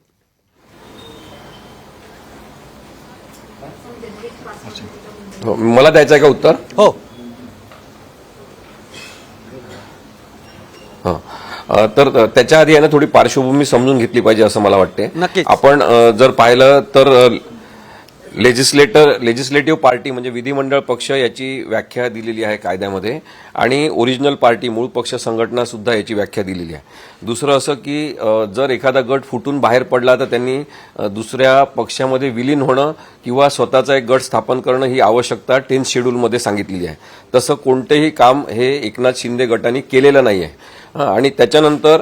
मला द्यायचं आहे का उत्तर? हो तर त्याच्या आधी आहे ना थोडी पार्श्वभूमी समजून घेतली पाहिजे असं मला वाटते. नक्कीच. आपण जर पाहिलं तर लेजिस्लेटिव्ह पार्टी म्हणजे विधिमंडळ पक्ष याची व्याख्या दिलेली आहे कायद्यामध्ये आणि ओरिजिनल पार्टी मूळ पक्ष संघटना सुद्धा याची व्याख्या दिलेली आहे. दुसरं असं की जर एखादा गट फुटून बाहेर पडला तर त्यांनी दुसऱ्या पक्षामध्ये विलीन होणं किंवा स्वतःचा एक गट स्थापन करणं ही आवश्यकता 10th शेड्यूलमध्ये सांगितलेली आहे. तसं कोणतेही काम हे एकनाथ शिंदे गटाने केलेलं नाही आहे. आणि त्याच्यानंतर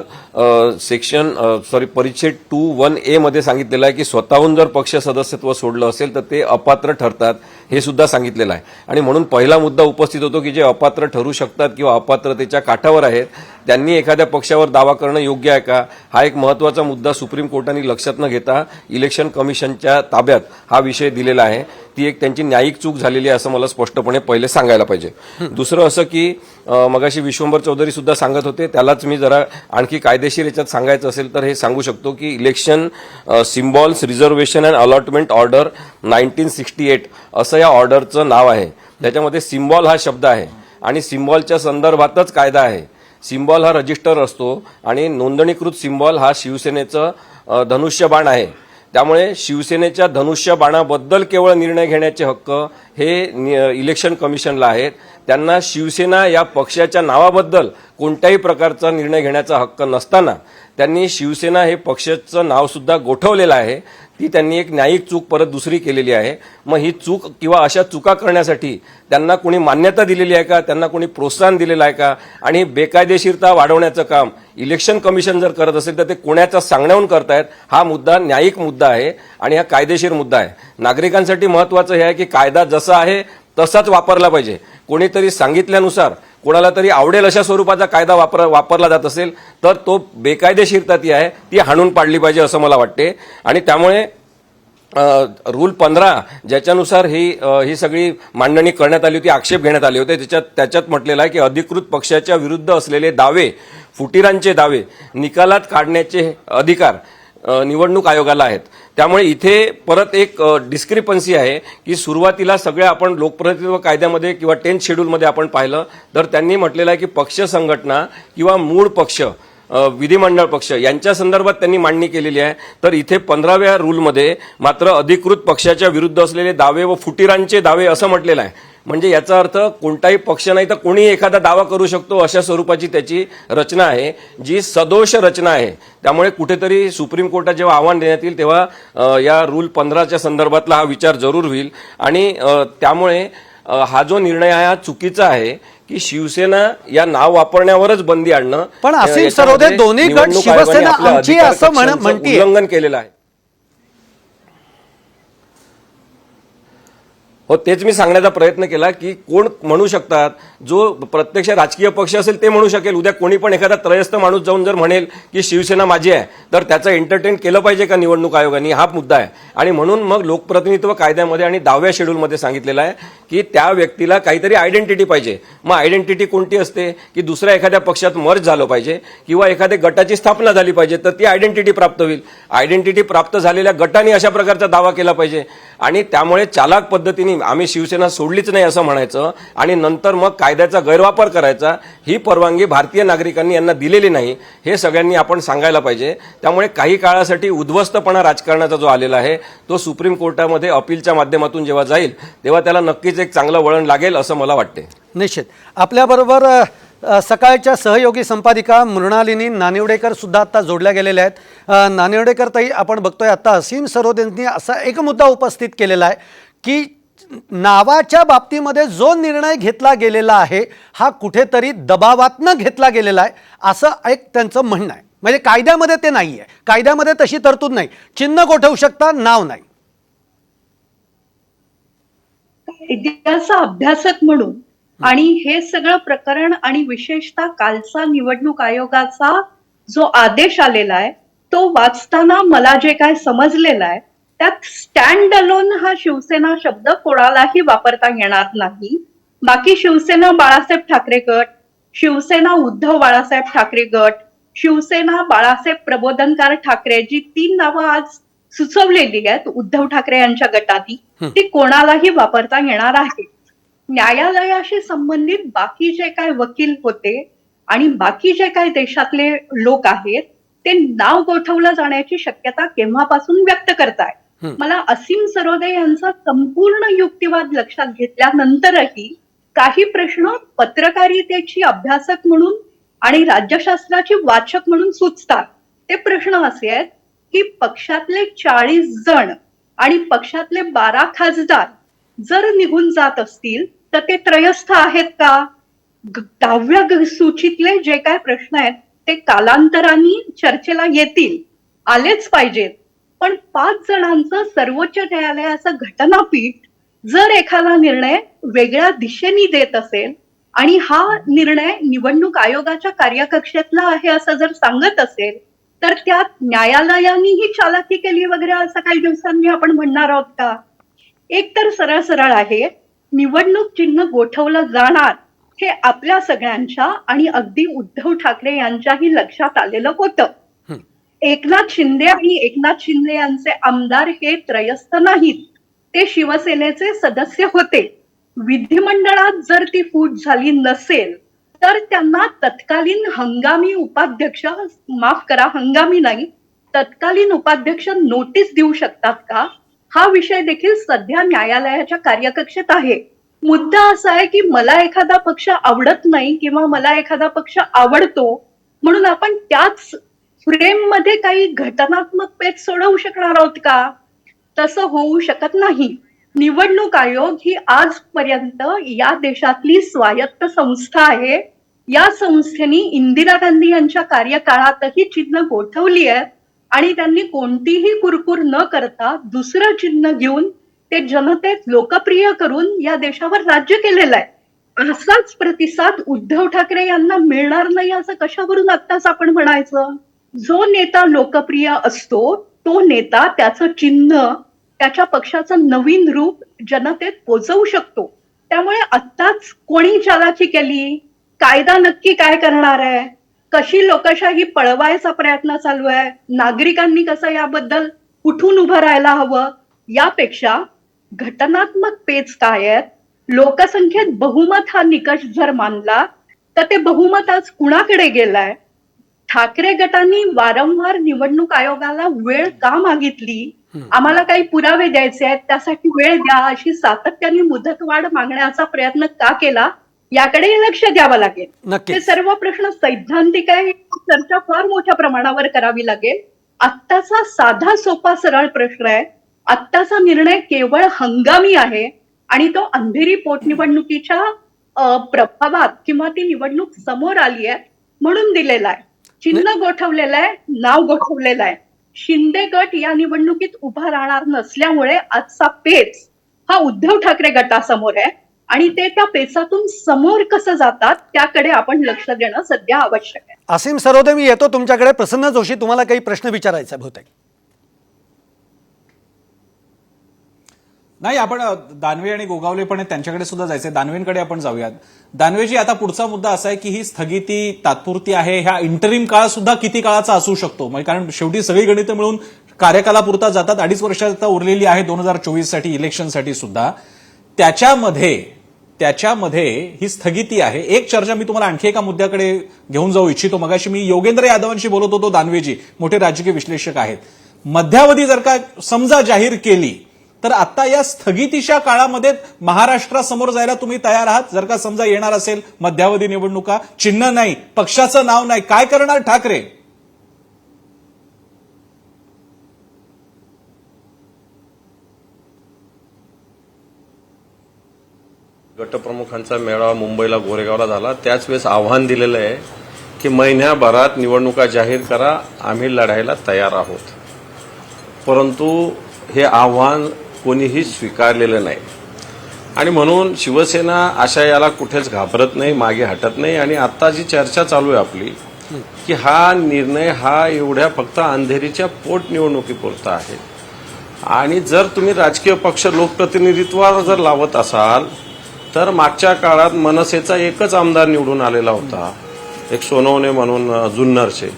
परिच्छेद 2(1)A मध्ये सांगितलेलं आहे की स्वतःहून जर पक्ष सदस्यत्व सोडलं असेल तर ते अपात्र ठरतात, हे सुद्धा सांगितलेलं आहे. आणि म्हणून पहिला मुद्दा उपस्थित होतो की जे अपात्र ठरू शकतात किंवा अपात्रतेच्या काठावर आहेत त्यांनी एखाद्या पक्षावर दावा करणं योग्य आहे का, हा एक महत्त्वाचा मुद्दा सुप्रीम कोर्टाने लक्षात न घेता इलेक्शन कमिशनच्या ताब्यात हा विषय दिलेला आहे ती एक त्यांची न्यायिक चूक झालेली आहे असं मला स्पष्टपणे पहिले सांगायला पाहिजे. दुसरं असं की मगाशी विश्वंभर चौधरी सुद्धा सांगत होते, त्यालाच मी जरा आणखी कायदेशीर याच्यात सांगायचं असेल तर हे सांगू शकतो की election symbols reservation and allotment order 1968 असं या ऑर्डरचं नाव आहे. त्याच्यामध्ये सिम्बॉल हा शब्द आहे आणि सिम्बॉलच्या संदर्भातच कायदा आहे. सिम्बॉल हा रजिस्टर असतो आणि नोंदणीकृत सिम्बॉल हा शिवसेनेचं धनुष्यबाण आहे. त्यामुळे शिवसेनेच्या धनुष्यबाणाबद्दल केवळ निर्णय घेण्याचे हक्क हे इलेक्शन कमिशनला आहेत. त्यांना शिवसेना या पक्षाच्या नावाबद्दल कोणत्याही प्रकारचा निर्णय घेण्याचा हक्क नसताना त्यांनी शिवसेना हे पक्षाचं नाव सुद्धा गोठवलेलं आहे. ती त्यांनी एक न्यायिक चूक परत दुसरी केलेली आहे. मग ही चूक किंवा अशा चुका करण्यासाठी त्यांना कोणी मान्यता दिलेली आहे का, त्यांना कोणी प्रोत्साहन दिलेलं आहे का, आणि बेकायदेशीरता वाढवण्याचं काम इलेक्शन कमिशन जर करत असेल तर ते कोणाच्या सांगण्याहून करतायत. हा मुद्दा न्यायिक मुद्दा आहे आणि हा कायदेशीर मुद्दा आहे. नागरिकांसाठी महत्वाचं हे आहे की कायदा जसा आहे तसाच वापरला पाहिजे. कोणीतरी सांगितल्यानुसार कोणाला तरी आवडेल अशा स्वरूपाचा कायदा वापरला जात असेल तर तो बेकायदेशीरता ती आहे ती हाणून पाडली पाहिजे असं मला वाटते. आणि त्यामुळे रूल 15 ज्याच्यानुसार ही सगळी मांडणी करण्यात आली होती, आक्षेप घेण्यात आले होते, त्याच्यात म्हटलेलं आहे की अधिकृत पक्षाच्या विरुद्ध असलेले दावे, फुटीरांचे दावे निकालात काढण्याचे अधिकार निवडणूक आयोगाला आहेत. त्यामुळे इथे परत एक डिस्क्रिपन्सी आहे की सुरुवातीला सगळ्या आपण लोकप्रतिनिधित्व कायद्यामध्ये किंवा 10th शेड्यूलमध्ये आपण पाहिलं तर त्यांनी म्हटलेलं आहे की पक्ष संघटना किंवा मूळ पक्ष विधिमंडळ पक्ष यांच्या संदर्भात त्यांनी मांडणी केलेली आहे. तर इथे 15व्या रूलमध्ये मात्र अधिकृत पक्षाच्या विरुद्ध असलेले दावे व फुटीरांचे दावे असं म्हटलेलं आहे. म्हणजे याचा अर्थ कोणताही पक्ष नाही तर कोणीही एखादा दावा करू शकतो अशा स्वरूपाची त्याची रचना आहे, जी सदोष रचना आहे. त्यामुळे कुठेतरी सुप्रीम कोर्टात जेव्हा आव्हान देण्यात येईल तेव्हा या रूल 15च्या संदर्भातला हा विचार जरूर होईल. आणि त्यामुळे हा जो निर्णय आहे हा चुकीचा आहे की शिवसेना या नाव वापरण्यावरच बंदी आणणं. पण असीम सरोदे दोन्ही गट निवडणूक शिवसेना आयोगाने आपल्या आमची अधिकार असं कक्षांचं म्हणतीये. उल्लंघन केलेलं आहे. हो, तेच मी सांगण्याचा प्रयत्न केला की कोण म्हणू शकतात, जो प्रत्यक्ष राजकीय पक्ष असेल ते म्हणू शकेल. उद्या कोणी पण एखादा त्रयस्थ माणूस जाऊन जर म्हणेल की शिवसेना माझी आहे तर त्याचं एंटरटेन केलं पाहिजे का निवडणूक आयोगाने, हा मुद्दा आहे. आणि म्हणून मग लोकप्रतिनिधित्व कायद्यामध्ये आणि 10व्या शेड्यूलमध्ये सांगितलेलं आहे की त्या व्यक्तीला काहीतरी आयडेंटिटी पाहिजे. मग आयडेंटिटी कोणती असते की दुसऱ्या एखाद्या पक्षात मर्ज झालं पाहिजे किंवा एखाद्या गटाची स्थापना झाली पाहिजे तर ती आयडेंटिटी प्राप्त होईल. आयडेंटिटी प्राप्त झालेल्या गटाने अशा प्रकारचा दावा केला पाहिजे. आणि त्यामुळे चालाक पद्धतीने आम्ही शिवसेना सोडलीच नाही असं म्हणायचं आणि नंतर मग कायद्याचा गैरवापर करायचा, ही परवानगी भारतीय नागरिकांनी यांना दिलेली नाही हे सगळ्यांनी आपण सांगायला पाहिजे. त्यामुळे काही काळासाठी उद्ध्वस्तपणा राजकारणाचा जो आलेला आहे तो सुप्रीम कोर्टामध्ये अपीलच्या माध्यमातून जेव्हा जाईल तेव्हा त्याला नक्कीच एक चांगलं वळण लागेल असं मला वाटते. निश्चित. आपल्याबरोबर सकाळच्या सहयोगी संपादिका मृणालिनी नानिवडेकर सुद्धा आता जोडल्या गेलेल्या आहेत. नानिवडेकर ताई, आपण बघतोय आता असीम सरोदेंनी असा एक मुद्दा उपस्थित केलेला आहे की नावाच्या बाबतीमध्ये जो निर्णय घेतला गेलेला आहे हा कुठेतरी दबावातनं घेतला गेलेला आहे असं एक त्यांचं म्हणणं आहे. म्हणजे कायद्यामध्ये ते नाही आहे, कायद्यामध्ये तशी तरतूद नाही, चिन्ह गोठवू शकता, नाव नाही. कायद्याचा अभ्यासक म्हणून आणि हे सगळं प्रकरण आणि विशेषतः कालचा निवडणूक आयोगाचा जो आदेश आलेला आहे तो वाचताना मला जे काय समजलेलं आहे त्यात स्टँड अलोन हा शिवसेना शब्द कोणालाही वापरता येणार नाही. बाकी शिवसेना बाळासाहेब ठाकरे गट, शिवसेना उद्धव बाळासाहेब ठाकरे गट, शिवसेना बाळासाहेब प्रबोधनकार ठाकरे, जी 3 नावं आज सुचवलेली आहेत उद्धव ठाकरे यांच्या गटाती, ती कोणालाही वापरता येणार आहे. न्यायालयाशी संबंधित बाकी जे काय वकील होते आणि बाकी जे काय देशातले लोक आहेत ते नाव गोठवलं जाण्याची शक्यता केव्हापासून व्यक्त करताय. मला असीम सरोदे यांचा संपूर्ण युक्तिवाद लक्षात घेतल्यानंतरही काही प्रश्न पत्रकारितेची अभ्यासक म्हणून आणि राज्यशास्त्राची वाचक म्हणून सुचतात. ते प्रश्न असे आहेत की पक्षातले 40 जण आणि पक्षातले 12 खासदार जर निघून जात असतील तर ते त्रयस्थ आहेत का? 10व्या सूचीतले जे काय प्रश्न आहेत ते कालांतराने चर्चेला येतील, आलेच पाहिजेत. पण 5 जणांचं सर्वोच्च न्यायालयाचं घटनापीठ जर एखादा निर्णय वेगळ्या दिशेने देत असेल आणि हा निर्णय निवडणूक आयोगाच्या कार्यकक्षेतला आहे असं जर सांगत असेल तर त्यात न्यायालयानेही चालाकी केली वगैरे असं काही दिवसांनी आपण म्हणणार आहोत का? एक तर सरळ सरळ आहे, निवडणूक चिन्ह गोठवलं जाणार हे आपल्या सगळ्यांच्या आणि अगदी उद्धव ठाकरे यांच्याही लक्षात आलेलं होतं. एकनाथ शिंदे आणि एकनाथ शिंदे यांचे आमदार हे त्रयस्थ नाहीत, ते शिवसेनेचे सदस्य होते. विधिमंडळात जर ती फूट झाली नसेल तर त्यांना तत्कालीन हंगामी उपाध्यक्ष, माफ करा हंगामी नाही, तत्कालीन उपाध्यक्ष नोटीस देऊ शकतात का, हा विषय देखील सध्या न्यायालयाच्या कार्यकक्षेत आहे. मुद्दा असा आहे की मला एखादा पक्ष आवडत नाही किंवा मला एखादा पक्ष आवडतो म्हणून आपण त्याच फ्रेम मध्ये काही घटनात्मक पेच सोडवू शकणार आहोत का? तसं होऊ शकत नाही. निवडणूक आयोग ही आजपर्यंत या देशातली स्वायत्त संस्था आहे. या संस्थेने इंदिरा गांधी यांच्या कार्यकाळातही चिन्ह गोठवली आहे आणि त्यांनी कोणतीही कुरकुर न करता दुसरं चिन्ह घेऊन ते जनतेत लोकप्रिय करून या देशावर राज्य केलेलं आहे. असाच प्रतिसाद उद्धव ठाकरे यांना मिळणार नाही असं कशावरून आत्ताच आपण म्हणायचं? जो नेता लोकप्रिय असतो तो नेता त्याचं चिन्ह, त्याच्या पक्षाचं नवीन रूप जनतेत पोचवू शकतो. त्यामुळे आत्ताच कोणी चालाकी केली, कायदा नक्की काय करणार आहे, कशी लोकशाही पळवायचा प्रयत्न चालू आहे, नागरिकांनी कसं याबद्दल उठून उभं राहायला हवं, यापेक्षा घटनात्मक पेच काय आहेत, लोकसंख्येत बहुमत हा निकष जर मानला तर ते बहुमत आज कुणाकडे गेलाय? ठाकरे गटांनी वारंवार निवडणूक आयोगाला वेळ का मागितली, आम्हाला काही पुरावे द्यायचे आहेत त्यासाठी वेळ द्या अशी सातत्याने मुदतवाढ मागण्याचा प्रयत्न का केला, याकडे लक्ष द्यावं लागेल. नक्कीच. हे सर्व प्रश्न सैद्धांतिक आहे, चर्चा फार मोठ्या प्रमाणावर करावी लागेल. आत्ताचा साधा सोपा सरळ प्रश्न आहे, आत्ताचा निर्णय केवळ हंगामी आहे आणि तो अंधेरी पोटनिवडणुकीच्या प्रभावात किंवा ती निवडणूक समोर आली आहे म्हणून दिलेला आहे. चिन्ह गोठवलेलं आहे, नाव गोठवलेलं आहे. शिंदे गट या निवडणुकीत उभा राहणार नसल्यामुळे आजचा पेच हा उद्धव ठाकरे गटासमोर आहे आणि ते त्या पेचातून समोर कसं जातात त्याकडे आपण लक्ष देणं सध्या आवश्यक आहे. असीम सरोदे, मी येतो तुमच्याकडे. प्रसन्न जोशी, तुम्हाला काही प्रश्न विचारायचा आहे बहुतेक. नाही, आपण दानवे आणि गोगावले पण आहेत, त्यांच्याकडे सुद्धा जायचंय. दानवेंकडे आपण जाऊयात. दानवेजी, आता पुढचा मुद्दा असा आहे की ही स्थगिती तात्पुरती आहे, ह्या इंटरिम काळ सुद्धा किती काळाचा असू शकतो? म्हणजे कारण शेवटी सगळी गणितं मिळून कार्यकालापुरता जातात. 2.5 वर्ष आता उरलेली आहे 2024 साठी, इलेक्शनसाठी सुद्धा. त्याच्यामध्ये ही स्थगिती आहे. एक चर्चा मी तुम्हाला आणखी एका मुद्द्याकडे घेऊन जाऊ इच्छितो. मगाशी मी योगेंद्र यादवांशी बोलत होतो, दानवेजी मोठे राजकीय विश्लेषक आहेत. मध्यावधी जर का समजा जाहीर केली तर आता या स्थगितीच्या काळामध्ये महाराष्ट्रासमोर जायला तुम्ही तयार आहात? जर का समजा येणार असेल मध्यावधी निवडणुका, चिन्ह नाही, पक्षाचं नाव नाही, काय करणार ठाकरे? गटप्रमुखांचा मेळावा मुंबईला गोरेगावला झाला. त्याच वेळेस आव्हान दिलेलं आहे की महिन्याभरात निवडणुका जाहीर करा, आम्ही लढायला तयार आहोत. परंतु हे आव्हान कोणीही स्वीकारलेलं नाही आणि म्हणून शिवसेना अशा याला कुठेच घाबरत नाही, मागे हटत नाही. आणि आता जी चर्चा चालू आहे आपली की हा निर्णय हा एवढ्या फक्त अंधेरीच्या पोटनिवडणुकीपुरता आहे आणि जर तुम्ही राजकीय पक्ष लोकप्रतिनिधित्वावर जर लावत असाल तर मागच्या काळात मनसेचा एकच आमदार निवडून आलेला होता, एक सोनवणे म्हणून जुन्नरचे,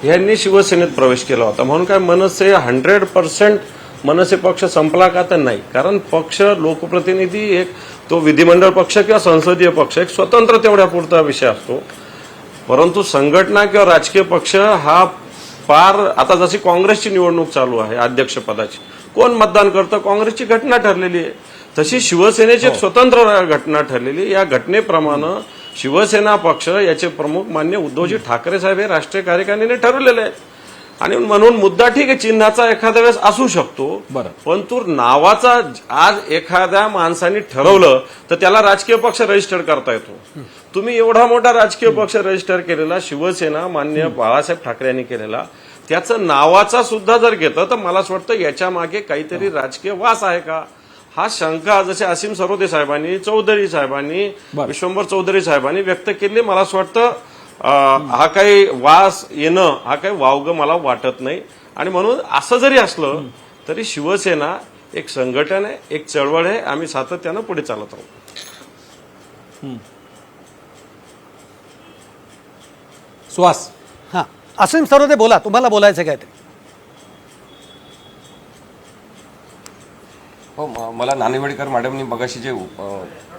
यांनी शिवसेनेत प्रवेश केला होता. म्हणून काय मनसे 100% मनसे पक्ष संपला का? तर नाही. कारण पक्ष, लोकप्रतिनिधी एक तो विधिमंडळ पक्ष किंवा संसदीय पक्ष एक स्वतंत्र तेवढ्या पुरता विषय असतो. परंतु संघटना किंवा राजकीय पक्ष हा फार, आता जशी काँग्रेसची निवडणूक चालू आहे अध्यक्षपदाची, कोण मतदान करतं काँग्रेसची घटना ठरलेली आहे, तशी शिवसेनेची एक स्वतंत्र घटना ठरलेली. या घटनेप्रमाणे शिवसेना पक्ष याचे प्रमुख मान्य उद्धवजी ठाकरे साहेब हे राष्ट्रीय कार्यकारिणीने ठरवलेले आहे. आणि म्हणून मुद्दा ठीक आहे, चिन्हाचा एखाद्या वेळेस असू शकतो, परंतु नावाचा आज एखाद्या माणसाने ठरवलं तर त्याला राजकीय पक्ष रजिस्टर करता येतो. तुम्ही एवढा मोठा राजकीय पक्ष रजिस्टर केलेला शिवसेना मान्य बाळासाहेब ठाकरे यांनी केलेला, त्याचं नावाचा सुद्धा जर घेतलं तर मला असं वाटतं याच्या मागे काहीतरी राजकीय वास आहे का, हा शंका जसे असीम सरोदे साहेबांनी, चौधरी साहेबांनी, विश्वंभर चौधरी साहेबांनी व्यक्त केली. मला असं वाटतं हा काही वास येणं हा काही वावगं मला वाटत नाही. आणि म्हणून असं जरी असलं तरी शिवसेना एक संघटन आहे, एक चळवळ आहे. आम्ही सातत्यानं पुढे चालत आहोत. सुहास. हां, असीम सरोदे बोला, तुम्हाला बोलायचं काय ते? हो, मला नाणेवाडीकर मॅडमनी मगाशी जे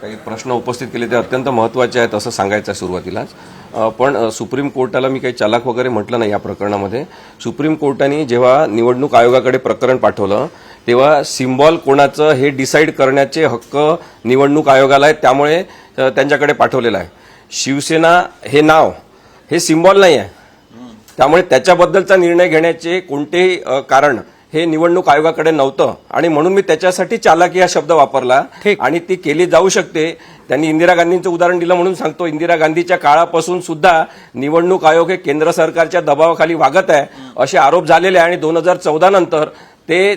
काही प्रश्न उपस्थित केले ते अत्यंत महत्त्वाचे आहेत असं सांगायचं आहे सुरुवातीलाच. पण सुप्रीम कोर्टाला मी काही चालाक वगैरे म्हटलं नाही या प्रकरणामध्ये. सुप्रीम कोर्टाने जेव्हा निवडणूक आयोगाकडे प्रकरण पाठवलं तेव्हा सिम्बॉल कोणाचं हे डिसाईड करण्याचे हक्क निवडणूक आयोगाला आहेत, त्यामुळे त्यांच्याकडे पाठवलेलं आहे. शिवसेना हे नाव हे सिम्बॉल नाही आहे, त्यामुळे त्याच्याबद्दलचा निर्णय घेण्याचे कोणतेही कारण हे निवडणूक आयोगाकडे नव्हतं आणि म्हणून मी त्याच्यासाठी चालाकी हा शब्द वापरला. आणि ती केली जाऊ शकते. त्यांनी इंदिरा गांधींचं उदाहरण दिलं म्हणून सांगतो. इंदिरा गांधीच्या काळापासून सुद्धा निवडणूक आयोग हे केंद्र सरकारच्या दबावाखाली वागत आहे असे आरोप झालेले आहे आणि 2014 नंतर ते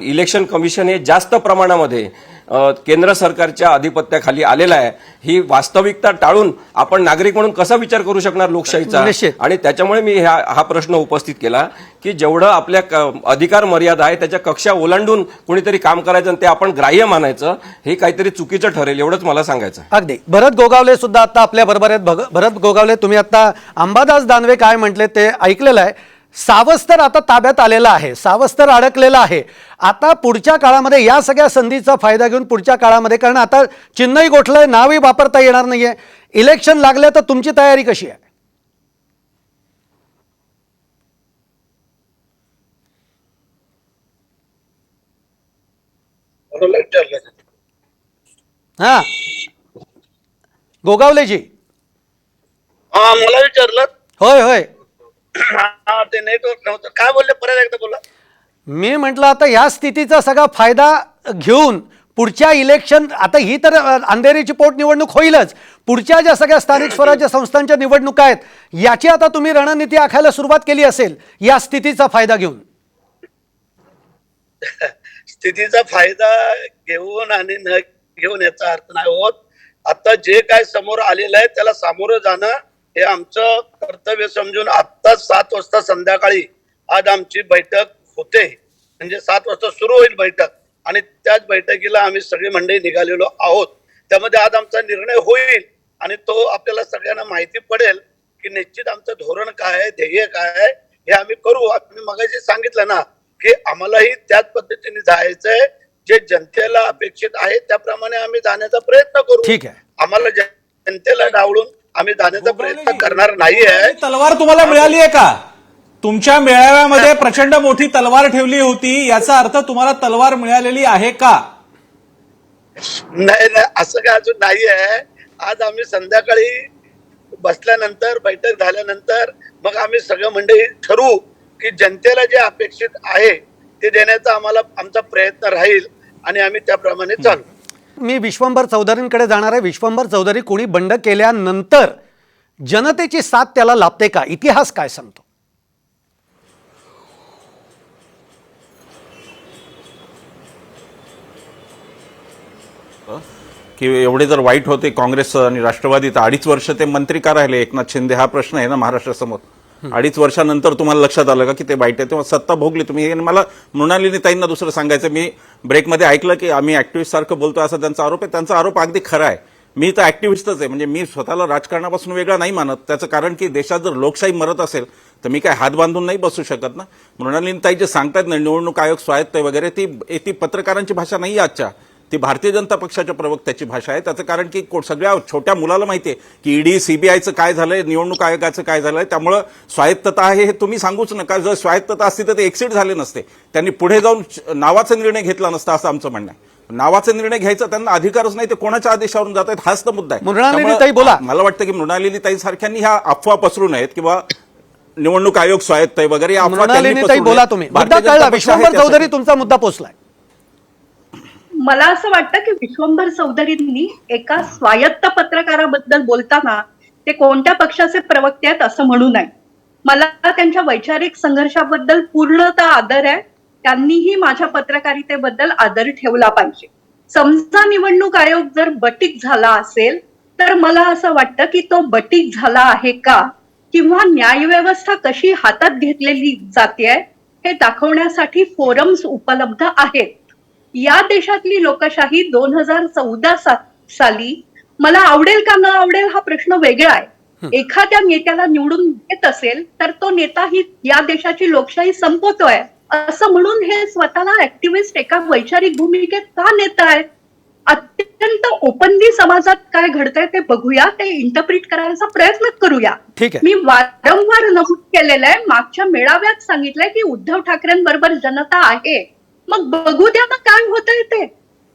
इलेक्शन कमिशन हे जास्त प्रमाणामध्ये केंद्र सरकारच्या अधिपत्याखाली आलेलं आहे. ही वास्तविकता टाळून आपण नागरिक म्हणून कसा विचार करू शकणार लोकशाहीचा? आणि त्याच्यामुळे मी हा प्रश्न उपस्थित केला की जेवढं आपल्या अधिकार मर्यादा आहे त्याच्या कक्षा ओलांडून कोणीतरी काम करायचं आणि ते आपण ग्राह्य मानायचं हे काहीतरी चुकीचं ठरेल, एवढंच मला सांगायचं. अगदी. भरत गोगावले सुद्धा आता आपल्या बरोबर आहेत. भरत गोगावले, तुम्ही आता अंबादास दानवे काय म्हटले ते ऐकलेलं आहे. सावस्तर आता ताब्यात आलेलं आहे, सावस्तर अडकलेलं आहे. आता पुढच्या काळामध्ये या सगळ्या संधीचा फायदा घेऊन पुढच्या काळामध्ये, कारण आता चिन्हही गोठलंय, नावही वापरता येणार नाहीये, इलेक्शन लागले तर तुमची तयारी कशी आहे? हा, गोगावलेजी. हा, मला विचारलं. होय होय, हा, ते नेटवर्क नव्हतं. काय बोलले, परत एकदा बोला. मी म्हटलं आता या स्थितीचा सगळा फायदा घेऊन पुढच्या इलेक्शन, आता ही तर अंधेरीची पोटनिवडणूक होईलच, पुढच्या ज्या सगळ्या स्थानिक स्वराज्य संस्थांच्या निवडणुका आहेत याची आता तुम्ही रणनीती आखायला सुरुवात केली असेल या स्थितीचा फायदा घेऊन. स्थितीचा फायदा घेऊन आणि न घेऊन याचा अर्थ नाही होत. आता जे काय समोर आलेलं आहे त्याला सामोरं जाणं हे आमचं कर्तव्य समजून आता 7 वाजता संध्याकाळी आज आमची बैठक होते. म्हणजे 7 वाजता सुरू होईल बैठक आणि त्याच बैठकीला आम्ही सगळी मंडळी निघालेलो आहोत. त्यामध्ये आज आमचा निर्णय होईल आणि तो आपल्याला सगळ्यांना माहिती पडेल की निश्चित आमचं धोरण काय आहे, ध्येय काय आहे हे आम्ही करू. आम्ही मगाशी सांगितलं ना की आम्हालाही त्याच पद्धतीने जायचंय, जे जनतेला अपेक्षित आहे त्याप्रमाणे आम्ही जाण्याचा प्रयत्न करू. ठीक आहे. आम्हाला जनतेला डावळून आम्ही जाण्याचा प्रयत्न करणार नाहीये. तलवार तुम्हाला मिळाली आहे का? तुमच्या मेळाव्यामध्ये प्रचंड मोठी तलवार ठेवली होती, याचा अर्थ तुम्हाला तलवार मिळालेली आहे का? नाही नाही, असं काय अजून नाही आहे. आज आम्ही संध्याकाळी बसल्यानंतर, बैठक झाल्यानंतर मग आम्ही सगळं मंडळी ठरवू की जनतेला जे अपेक्षित आहे ते देण्याचा आमचा प्रयत्न राहील आणि आम्ही त्याप्रमाणे चालू. मी विश्वंभर चौधरींकडे जाणार आहे. विश्वंभर चौधरी, कोणी बंड केल्यानंतर जनतेची साथ त्याला लाभते का? इतिहास काय सांगतो? की एवढे जर वाईट होते काँग्रेस आणि राष्ट्रवादी तर 2.5 वर्ष ते मंत्री का राहिले एकनाथ शिंदे? हा प्रश्न आहे ना महाराष्ट्रासमोर. 2.5 वर्षानंतर तुम्हाला लक्षात आलं का की ते वाईट आहे? तेव्हा सत्ता भोगली तुम्ही. मला मृणालिनी ताईंना दुसरं सांगायचं, मी ब्रेकमध्ये ऐकलं की आम्ही ऍक्टिव्हिस्ट सारखं बोलतो असा त्यांचा आरोप आहे. त्यांचा आरोप अगदी खरा आहे. मी तर ऍक्टिव्हिस्टच आहे, म्हणजे मी स्वतःला राजकारणापासून वेगळा नाही मानत. त्याचं कारण की देशात जर लोकशाही मरत असेल तर मी काय हात बांधून नाही बसू शकत ना. मृणालिनी ताई जे सांगतात ना निवडणूक आयोग स्वायत्त वगैरे, ती पत्रकारांची भाषा नाही आजच्या, ती भारतीय जनता पक्षाच्या प्रवक्त्याची भाषा आहे. त्याचं कारण की सगळ्या छोट्या मुलाला माहितीये की ईडी सीबीआयचं काय झालंय, निवडणूक आयोगाचं काय झालंय. त्यामुळं स्वायत्तता आहे हे तुम्ही सांगूच नका. जर स्वायत्तता असती तर ते एक्सिट झाले नसते. त्यांनी पुढे जाऊन नावाचा निर्णय घेतला नसता असं आमचं म्हणणं आहे. नावाचा निर्णय घ्यायचा त्यांना अधिकारच नाही, ते कोणाच्या आदेशावरून जात आहेत हाच तर मुद्दा आहे. मृणालिनी ताई बोला. मला वाटतं की मृणालिनी ताई सारख्यांनी ह्या अफवा पसरू नयेत किंवा निवडणूक आयोग स्वायत्त आहे वगैरे या अफवा. मृणालिनी ताई बोला, तुम्ही मुद्दा कळला. विश्वंभर चौधरी, तुमचा मुद्दा पोचलाय. मला असं वाटतं की विश्वंभर चौधरींनी एका स्वायत्त पत्रकाराबद्दल बोलताना ते कोणत्या पक्षाचे प्रवक्ते आहेत असं म्हणू नये. मला त्यांच्या वैचारिक संघर्षाबद्दल पूर्णतः आदर आहे. त्यांनीही माझ्या पत्रकारितेबद्दल आदर ठेवला पाहिजे. समजा निवडणूक आयोग जर बटीक झाला असेल तर मला असं वाटतं की तो बटीक झाला आहे का, किंवा न्यायव्यवस्था कशी हातात घेतलेली जाते हे दाखवण्यासाठी फोरम्स उपलब्ध आहेत. या देशातली लोकशाही 2014 साली मला आवडेल का न आवडेल हा प्रश्न वेगळा आहे. एखाद्या नेत्याला निवडून देत असेल तर तो नेता ही या देशाची लोकशाही संपवतोय असं म्हणून हे स्वतःला ऍक्टिव्हिस्ट एका वैचारिक भूमिकेत का नेत आहेत? अत्यंत ओपनली समाजात काय घडतंय ते बघूया, ते इंटरप्रिट करायचा प्रयत्न करूया. ठीक आहे. मी वारंवार नमूद केलेलं आहे, मागच्या मेळाव्यात सांगितलंय की उद्धव ठाकरेंबरोबर जनता आहे, मग बघू द्या ना काय होतंय ते.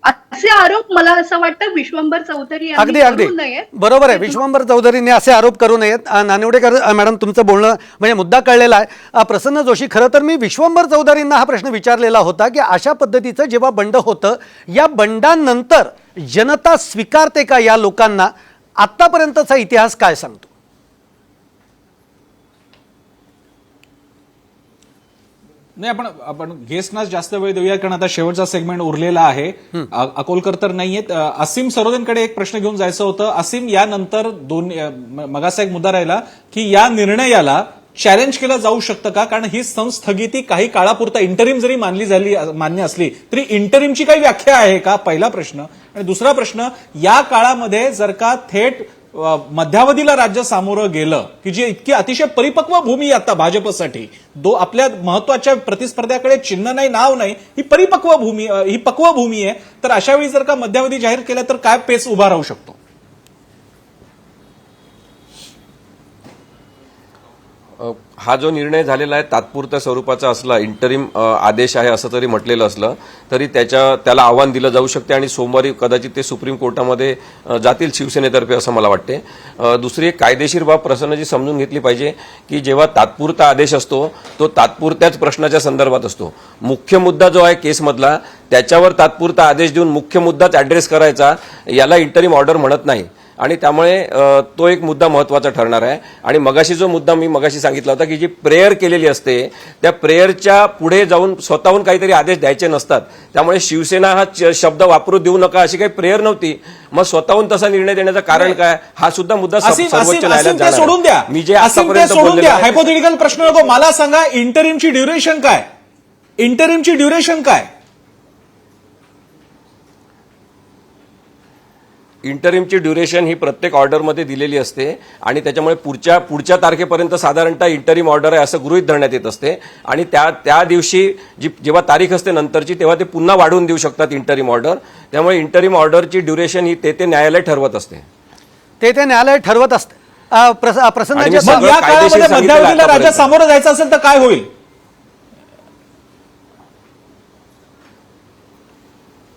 असे आरोप मला असं वाटतं विश्वंभर चौधरी यांनी अगदी करू नयेत. बरोबर आहे. विश्वंभर चौधरींनी असे आरोप करू नयेत. नानिवडेकर मॅडम, तुमचं बोलणं म्हणजे मुद्दा कळलेला आहे. प्रसन्न जोशी, खरं तर मी विश्वंभर चौधरींना हा प्रश्न विचारलेला होता की अशा पद्धतीचं जेव्हा बंड होतं, या बंडानंतर जनता स्वीकारते का या लोकांना? आतापर्यंतचा इतिहास काय सांगतो? नाही, आपण गेस्टनाच जास्त वेळ देऊया, कारण आता शेवटचा सेगमेंट उरलेला आहे. अकोलकर तर नाहीयेत. असीम सरोदेंकडे एक प्रश्न घेऊन जायचं होतं. असीम, यानंतर मगाचा एक मुद्दा राहिला की या निर्णयाला चॅलेंज केलं जाऊ शकतं का? कारण ही संस्थगिती काही काळापुरता इंटरिम जरी मान्य असली तरी इंटरिमची काही व्याख्या आहे का? पहिला प्रश्न. आणि दुसरा प्रश्न, या काळामध्ये जर का थेट मध्यावधीला राज्य सामोरं गेलं की जी इतकी अतिशय परिपक्व भूमी आता भाजपसाठी, आपल्या महत्वाच्या प्रतिस्पर्ध्याकडे चिन्ह नाही, नाव नाही, ही परिपक्व भूमी, ही पक्व भूमी आहे, तर अशा वेळी जर का मध्यावधी जाहीर केला तर काय पेच उभा राहू शकतो? हा जो निर्णय झालेला आहे तात्पुरत्या स्वरूपाचा असला, इंटरिम आदेश आहे असं जरी म्हटलेलं असलं तरी त्याला आव्हान दिलं जाऊ शकते आणि सोमवारी कदाचित ते सुप्रीम कोर्टामध्ये जातील शिवसेनेतर्फे असं मला वाटते. दुसरी एक कायदेशीर बाब प्रसन्नजी समजून घेतली पाहिजे की जेव्हा तात्पुरता आदेश असतो तो तात्पुरत्याच प्रश्नाच्या संदर्भात असतो. मुख्य मुद्दा जो आहे केसमधला त्याच्यावर तात्पुरता आदेश देऊन मुख्य मुद्दाच ॲड्रेस करायचा, याला इंटरिम ऑर्डर म्हणत नाही. आणि त्यामुळे तो एक मुद्दा महत्त्वाचा ठरणार आहे. आणि मगाशी जो मुद्दा मी मगाशी सांगितला होता की जी प्रेयर केलेली असते त्या प्रेयरच्या पुढे जाऊन स्वतःहून काहीतरी आदेश द्यायचे नसतात. त्यामुळे शिवसेना हा शब्द वापरू देऊ नका अशी काही प्रेयर नव्हती. मग स्वतःहून तसा निर्णय देण्याचं कारण काय? हा सुद्धा मुद्दा सर्वोच्च न्यायालयात सोडून द्या. मी जे सोडून द्या, हायपोथेटिकल प्रश्न नको. मला सांगा, इंटरिमची ड्युरेशन काय? इंटरिमची ड्युरेशन काय? इंटरिमची ड्युरेशन ही प्रत्येक ऑर्डरमध्ये दिलेली असते आणि त्याच्यामुळे पुढच्या तारखेपर्यंत साधारणतः इंटरिम ऑर्डर आहे असं गृहीत धरण्यात येत असते. आणि त्या दिवशी जेव्हा तारीख असते नंतरची तेव्हा ते पुन्हा वाढवून देऊ शकतात इंटरिम ऑर्डर. त्यामुळे इंटरिम ऑर्डरची ड्युरेशन ही ते न्यायालय ठरवत असते. ते न्यायालय ठरवत असते. प्रसन्न, मग या काळामध्ये मध्यावधीला राज्यात सामोरं जायचं असेल तर काय होईल?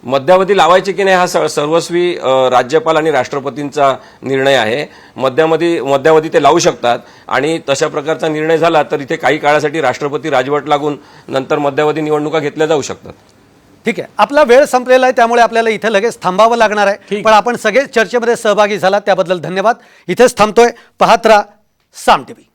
मध्यावधी लावायची की नाही हा सर्वस्वी राज्यपाल आणि राष्ट्रपतींचा निर्णय आहे. मध्यावधी ते लावू शकतात आणि तशा प्रकारचा निर्णय झाला तर इथे काही काळासाठी राष्ट्रपती राजवट लागून नंतर मध्यावधी निवडणुका घेतल्या जाऊ शकतात. ठीक आहे. आपला वेळ संपलेला आहे त्यामुळे आपल्याला इथे लगेच थांबावं लागणार आहे. पण आपण सगळे चर्चेमध्ये सहभागी झालात त्याबद्दल धन्यवाद. इथेच थांबतोय. पाहत राहा साम टीव्ही.